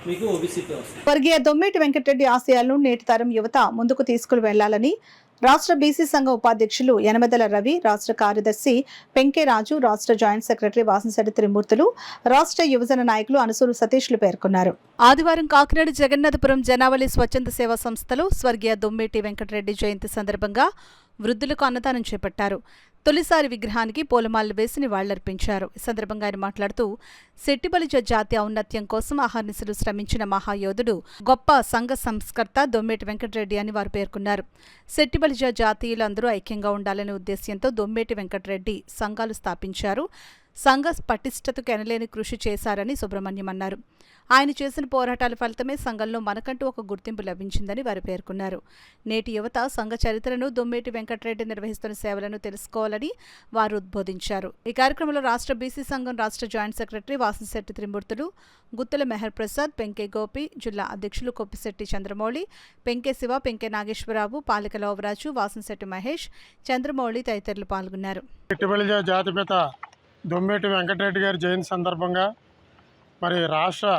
మీకు ఒబిసిటీ వస్తుంది. స్వర్గీయ దొమ్మేటి వెంకటరెడ్డి ఆశయాలను నేటి తరం యువత ముందుకు తీసుకుని వెళ్లాలని రాష్ట్ర బీసీ సంఘం ఉపాధ్యక్షులు యనమదల రవి, రాష్ట్ర కార్యదర్శి పెంకే రాజు, రాష్ట్ర జాయింట్ సెక్రటరీ వాసంశెట్టి త్రిమూర్తులు, రాష్ట్ర యువజన నాయకులు అనసూరు సతీష్లు పేర్కొన్నారు. ఆదివారం కాకినాడ జగన్నాథపురం జనావళి స్వచ్ఛంద సేవా సంస్థలో స్వర్గీయ దొమ్మేటి వెంకటరెడ్డి జయంతి సందర్భంగా వృద్ధులకు అన్నదానం చేపట్టారు. తొలిసారి విగ్రహానికి పూలమాలలు వేసి నివాళులర్పించారు. ఈ సందర్భంగా ఆయన మాట్లాడుతూ శెట్టిబలిజ జాతి ఔన్నత్యం కోసం అహర్నిశలు శ్రమించిన మహాయోధుడు, గొప్ప సంఘ సంస్కర్త దొమ్మేటి వెంకటరెడ్డి అని వారు పేర్కొన్నారు. శెట్టిబలిజ జాతీయులందరూ ఐక్యంగా ఉండాలనే ఉద్దేశ్యంతో దొమ్మేటి వెంకటరెడ్డి సంఘాలు స్థాపించారు. సంఘ పటిష్టతకు ఎనలేని కృషి చేశారని సుబ్రహ్మణ్యం అన్నారు. ఆయన చేసిన పోరాటాల ఫలితమే సంఘంలో మనకంటూ ఒక గుర్తింపు లభించిందని వారు పేర్కొన్నారు. నేటి యువత సంఘ చరిత్రను, దొమ్మేటి వెంకటరెడ్డి నిర్వహిస్తున్న సేవలను తెలుసుకోవాలని వారు ఉద్బోధించారు. ఈ కార్యక్రమంలో రాష్ట్ర బీసీ సంఘం రాష్ట్ర జాయింట్ సెక్రటరీ వాసంశెట్టి త్రిమూర్తులు, గుత్తుల మెహర్ ప్రసాద్, పెంకే గోపి, జిల్లా అధ్యక్షులు కొప్పిశెట్టి చంద్రమౌళి, పెంకే శివ, పెంకే నాగేశ్వరరావు, పాలిక లోవరాజు, వాసంశెట్టి మహేష్, చంద్రమౌళి తదితరులు పాల్గొన్నారు. జాతిపిత దొమ్మేటి వెంకటరెడ్డి గారి జయంతి సందర్భంగా మరి రాష్ట్ర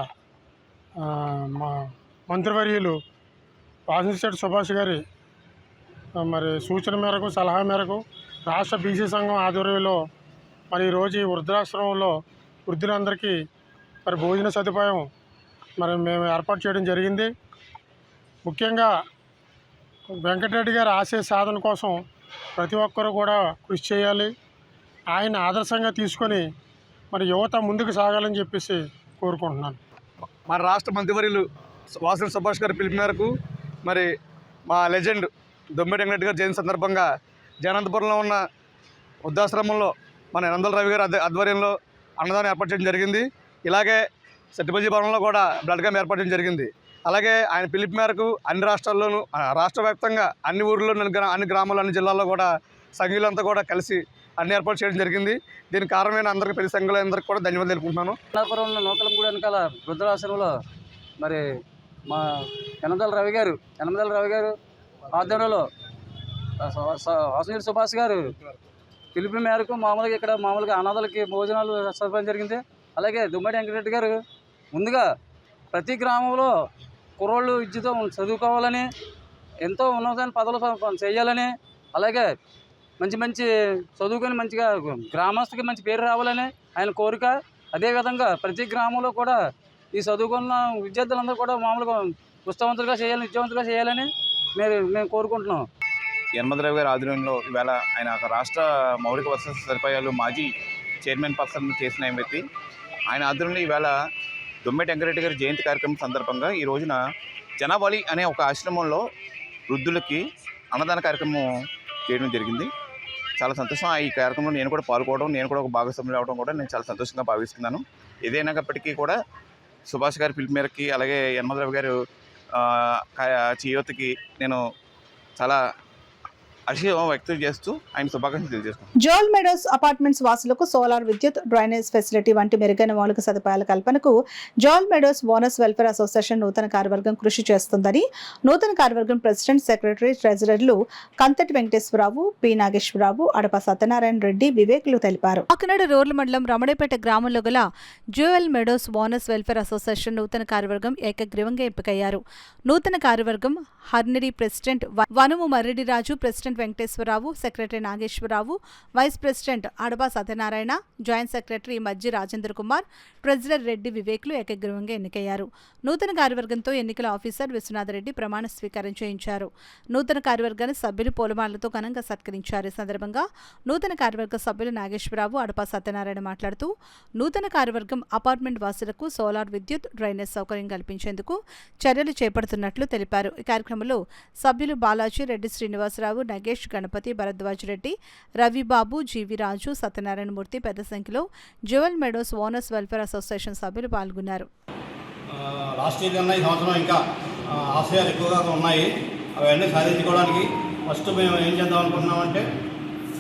మంత్రివర్యులు వాసంశెట్టి సుభాష్ గారి మరి సూచన మేరకు, సలహా మేరకు రాష్ట్ర బీసీ సంఘం ఆధ్వర్యంలో మరి ఈరోజు ఈ వృద్ధాశ్రమంలో వృద్ధులందరికీ మరి భోజన సదుపాయం మరి మేము ఏర్పాటు చేయడం జరిగింది. ముఖ్యంగా వెంకటరెడ్డి గారి ఆశయ సాధన కోసం ప్రతి ఒక్కరూ కూడా కృషి చేయాలి. ఆయన ఆదర్శంగా తీసుకొని మరి యువత ముందుకు సాగాలని చెప్పేసి కోరుకుంటున్నాను. మన రాష్ట్ర మంత్రివర్యులు వాసంశెట్టి సుభాష్ గారి పిలుపు మేరకు మరి మా లెజెండ్ దొమ్మేటి వెంకటరెడ్డి గారి జయంతి సందర్భంగా జగన్నాథపురంలో ఉన్న వృద్ధాశ్రమంలో మన యనమదల రవి గారి ఆధ్వర్యంలో అన్నదానం ఏర్పాటు చేయడం జరిగింది. ఇలాగే శెట్టిబలిజ భవనంలో కూడా బ్లడ్ క్యాంప్ ఏర్పాటు చేయడం జరిగింది. అలాగే ఆయన పిలుపు మేరకు అన్ని రాష్ట్రాల్లోనూ, రాష్ట్ర వ్యాప్తంగా అన్ని ఊర్లో, అన్ని గ్రామాల్లో, అన్ని జిల్లాల్లో కూడా సంఘీయులంతా కూడా కలిసి అన్ని ఏర్పాటు చేయడం జరిగింది. దీనికి కారణమైన అందరికీ, ప్రతి సంఘాలందరికీ కూడా ధన్యవాదాలు తెలుపుకుంటున్నాను. జగన్నాథపురంలో నూతన గుడి వెనకాల వృద్ధాశ్రమంలో మరి మా యనమదల రవి గారు ఆధ్వర్యంలో వాసంశెట్టి సుభాష్ గారు పిలుపు మేరకు మామూలుగా అనాథలకి భోజనాలు సదుపాయం జరిగింది. అలాగే దొమ్మేటి వెంకటరెడ్డి గారు ముందుగా ప్రతి గ్రామంలో కుర్రోళ్ళు విద్యతో చదువుకోవాలని, ఎంతో ఉన్నతమైన పదవులు చేయాలని, అలాగే మంచి చదువుకొని మంచిగా గ్రామస్తుకి మంచి పేరు రావాలని ఆయన కోరిక. అదేవిధంగా ప్రతి గ్రామంలో కూడా ఈ చదువుకున్న విద్యార్థులందరూ కూడా మామూలుగా విద్యావంతులుగా చేయాలని మేము కోరుకుంటున్నాం. యనమదల రవి గారి ఆధ్వర్యంలో ఈవేళ ఆయన ఒక రాష్ట్ర మౌలిక వసతి సదుపాయాలు మాజీ చైర్మన్ పర్సన్ చేసిన వ్యక్తి. ఆయన ఆధ్వర్యంలో ఈవేళ దొమ్మేటి వెంకటరెడ్డి గారి జయంతి కార్యక్రమం సందర్భంగా ఈ రోజున జనావళి అనే ఒక ఆశ్రమంలో వృద్ధులకి అన్నదాన కార్యక్రమం చేయడం జరిగింది. చాలా సంతోషం. ఈ కార్యక్రమంలో నేను కూడా పాల్గొనడం, నేను కూడా ఒక భాగస్వామ్యం అవడం కూడా నేను చాలా సంతోషంగా భావిస్తున్నాను. ఏదైనప్పటికీ కూడా సుభాష్ గారి పిలుపు మేరకి, అలాగే యనమదల రవి గారు యువతకి నేను చాలా అశీవం వ్యక్తం చేస్తూ ఆయన శుభాకాంక్షలు తెలియజేస్తున్నాను. జోల్ మెడోస్ అపార్ట్మెంట్స్ వాసులకు సోలార్ విద్యుత్, డ్రైనేజ్ ఫెసిలిటీ వంటి మెరుగైన మౌలిక సదుపాయాల కల్పనకు Joel meadows bonus welfare association నూతన కార్యవర్గం కృషి చేస్తుందని నూతన కార్యవర్గం ప్రెసిడెంట్, సెక్రటరీ, ట్రెజరర్లు కంతటి వెంకటేశ్వరరావు, పి నాగేశ్వరరావు, అడప సత్యనారాయణ రెడ్డి, వివేకులు తెలిపారు. కాకినాడ రూరల్ మండలం రమణేపేట గ్రామంలో గల Joel meadows bonus welfare association నూతన కార్యవర్గం ఏకగ్రీవంగా ఎంపికయ్యారు. నూతన కార్యవర్గం హర్నిడి president Vanumu Marreddy Raju, president president Venkateswararao, secretary Nageswararao, vice president Adaba Satyanarayana, joint secretary మజ్జి రాజేంద్ర కుమార్, ట్రెజరర్ రెడ్డి వివేక్లు ఏకగ్రీవంగా ఎన్నికయ్యారు. నూతన కార్యవర్గంతో ఎన్నికల ఆఫీసర్ విశ్వనాథరెడ్డి ప్రమాణ స్వీకారం చేయించారు. నూతన కార్యవర్గాన్ని సభ్యులు పూలమాలతో ఘనంగా సత్కరించారు. ఈ సందర్భంగా నూతన కార్యవర్గ సభ్యులు నాగేశ్వరరావు, అడపా సత్యనారాయణ మాట్లాడుతూ నూతన కార్యవర్గం అపార్ట్మెంట్ వాసులకు సోలార్ విద్యుత్, డ్రైనేజ్ సౌకర్యం కల్పించేందుకు చర్యలు చేపడుతున్నట్లు తెలిపారు. ఈ కార్యక్రమంలో సభ్యులు బాలాజీ, రెడ్డి శ్రీనివాసరావు, నగేష్, గణపతి, భరద్వాజ్ రెడ్డి, రవిబాబు, జీవి రాజు, సత్యనారాయణమూర్తి పెద్ద సంఖ్యలో jewel meadows owners welfare association సభ్యులు పాల్గొన్నారు. రాష్ట్రీయ కన్నా ఈ సంవత్సరం ఇంకా ఆశయాలు ఎక్కువగా ఉన్నాయి. అవన్నీ సాధించుకోవడానికి ఫస్ట్ మేము ఏం చేద్దాం అనుకుంటున్నామంటే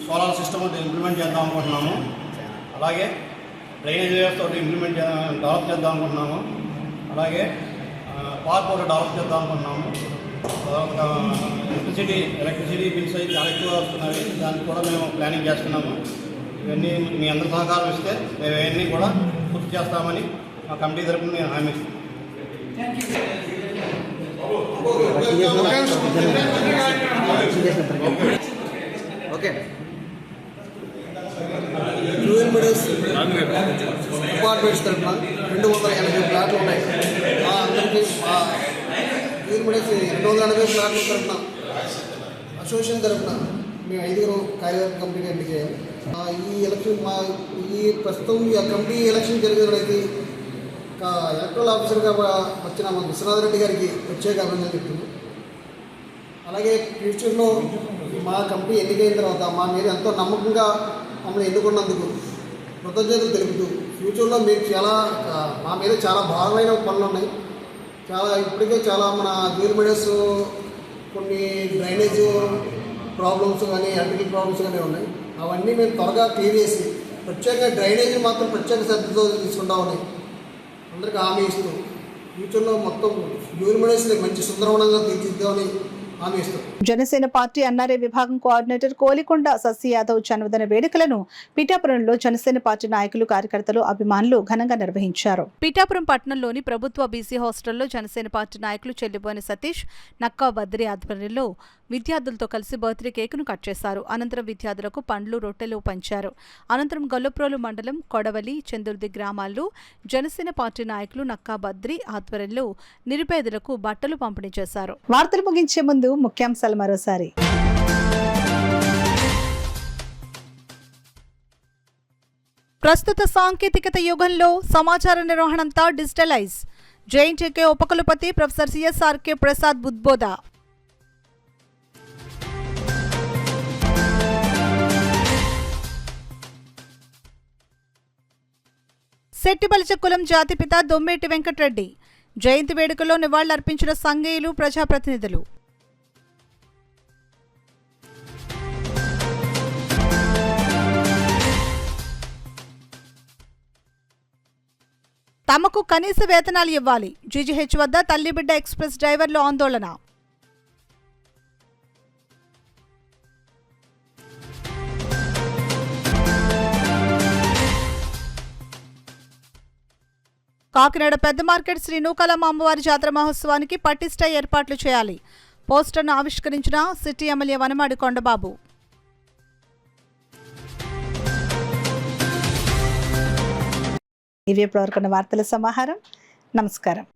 సోలార్ సిస్టమ్ ఇంప్లిమెంట్ చేద్దాం అనుకుంటున్నాము. అలాగే డ్రైనేజ్ వ్యవస్థ డెవలప్ చేద్దాం అనుకుంటున్నాము. అలాగే పార్క్ ఒకటి డెవలప్ చేద్దాం అనుకుంటున్నాము. ఎలక్ట్రిసిటీ బిల్స్ అయితే చాలా ఎక్కువ వస్తున్నాయి. దానికి కూడా మేము ప్లానింగ్ చేస్తున్నాము. ఇవన్నీ మీ అందరి సహకారం ఇస్తే మేము ఇవన్నీ కూడా పూర్తి చేస్తామని మా కమిటీ తరఫున నేను హామీ ఇస్తున్నాను. ఓకే. జ్యువెల్ మెడోస్ అపార్ట్మెంట్స్ తరఫున 280 ఫ్లాట్లు ఉన్నాయి. అందరికీ జ్యువెల్ మెడోస్ 280 ఫ్లాట్ల తరఫున అసోసియేషన్ తరఫున మేము 5 కార్యవర్గ కంపెనీ ఎన్నికయ్యాము. ఈ ఎలక్షన్ ఈ ప్రస్తుతం ఈ కమిటీ ఎలక్షన్ జరిగేటైతే ఎలక్ట్రల్ ఆఫీసర్గా వచ్చిన మా విశ్వనాథరెడ్డి గారికి ప్రత్యేక అభినందనలు చెప్తున్నాం. అలాగే ఫ్యూచర్లో మా కంపెనీ ఎన్నికైన తర్వాత మా మీద ఎంతో నమ్మకంగా మమ్మల్ని ఎన్నుకున్నందుకు కృతజ్ఞతలు తెలుపుతూ ఫ్యూచర్లో మేము మా మీద చాలా భారమైన పనులు ఉన్నాయి. ఇప్పటికే చాలా మన జ్యువెల్ మెడోస్ కొన్ని డ్రైనేజ్ ప్రాబ్లమ్స్ కానీ ఎలక్ట్రికల్ ప్రాబ్లమ్స్ కానీ ఉన్నాయి. అవన్నీ మేము త్వరగా క్లియర్ చేసి ప్రత్యేకంగా డ్రైనేజ్ మాత్రం ప్రత్యేక శ్రద్ధతో తీసుకుంటా ఉన్నాయి. అందరికీ హామీ ఇస్తూ ఫ్యూచర్లో మొత్తం జ్యువెల్ మెడోస్ని మంచి సుందరవనంగా తీర్చిద్దామని హామీ ఇస్తాం. జనసేన పార్టీ అన్నారే విభాగం కోఆర్డినేటర్ కోలికొండ శశి యాదవ్ జన్మదిన వేడుకలను పిఠాపురంలో జనసేన పార్టీ నాయకులు, కార్యకర్తలు, అభిమానులు ఘనంగా నిర్వహించారు. పిఠాపురం పట్టణంలోని ప్రభుత్వ బీసీ హాస్టల్లో జనసేన పార్టీ నాయకులు చెల్లిబోని సతీష్, నక్కా బద్రి ఆధ్వర్యంలో విద్యార్థులతో కలిసి బర్త్డే కేకును కట్ చేశారు. అనంతరం విద్యార్థులకు పండ్లు, రొట్టెలు పంచారు. అనంతరం గొల్లప్రోలు మండలం కొడవలి, చందుర్ది గ్రామాల్లో జనసేన పార్టీ నాయకులు నక్కా బద్రి ఆధ్వర్యంలో నిరుపేదలకు బట్టలు పంపిణీ చేశారు. వార్తలు ముగించే ముందు ముఖ్యాంశాలు మరోసారి. ప్రస్తుత సాంకేతికత యుగంలో సమాచార నిర్వహణంతా డిజిటలైజ్. జేఎన్టీయూకే ఉపకులపతి ప్రొఫెసర్ సిఎస్ఆర్కే ప్రసాద్ ఉద్బోధ. శెట్టిబలిజ కులం జాతిపిత దొమ్మేటి వెంకటరెడ్డి జయంతి వేడుకలో నివాళులర్పించిన సంఘీయులు, ప్రజాప్రతినిధులు. తమకు కనీస వేతనాలు ఇవ్వాలి. జీజీహెచ్ వద్ద తల్లిబిడ్డ ఎక్స్ప్రెస్ డ్రైవర్లు ఆందోళన. కాకినాడ పెద్ద మార్కెట్ శ్రీ నూకాలమ్మ అమ్మవారి జాతర మహోత్సవానికి పటిష్ట ఏర్పాట్లు చేయాలి. పోస్టర్ను ఆవిష్కరించిన సిటీ ఎమ్మెల్యే వనమాడి కొండబాబు. ఇవే ప్రవర్తన వార్తల సమాహారం. నమస్కారం.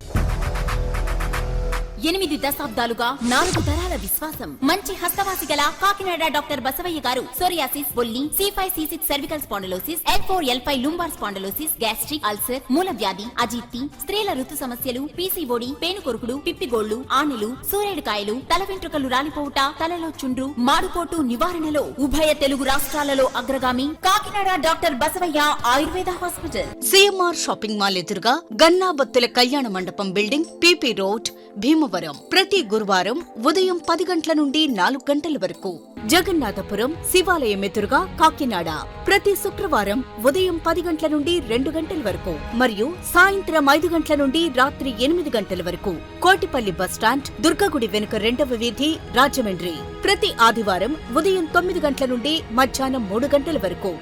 8 దశాబ్దాలుగా 4 తరాల విశ్వాసం. మంచి హస్తవాసి గల కాకినాడ డాక్టర్ బసవయ్య గారు సోరియాసిస్, బొల్లి, C5C6 cervical spondylosis, L4L5 lumbar spondylosis, gastric ulcer, మూల వ్యాధి, అజీర్తి, స్త్రీల ఋతు సమస్యలు, పీసీఓడి, పేనుకొరుకుడు, పిప్పిగోళ్లు, ఆనెలు, సూరేడుకాయలు, తల వెంట్రుకలు రాలిపోవుట, తలలో చుండ్రు, మాడుకోటు నివారణలో ఉభయ తెలుగు రాష్ట్రాలలో అగ్రగామి Kakinada doctor Basavayya Ayurveda hospital. CMR shopping mall ఎదురుగా గన్నాబత్తుల కళ్యాణ మండపం బిల్డింగ్, పీపీ రోడ్, భీమవరం. ప్రతి గురువారం ఉదయం 10 గంటల నుండి 4 గంటల వరకు. జగన్నాథపురం శివాలయం ఎదురుగా కాకినాడ ప్రతి శుక్రవారం ఉదయం 10 గంటల నుండి 2 గంటల వరకు మరియు సాయంత్రం 5 గంటల నుండి రాత్రి 8 గంటల వరకు. కోటిపల్లి బస్టాండ్, దుర్గగుడి వెనుక 2వ వీధి, రాజమండ్రి ప్రతి ఆదివారం ఉదయం 9 గంటల నుండి మధ్యాహ్నం 3 గంటల వరకు.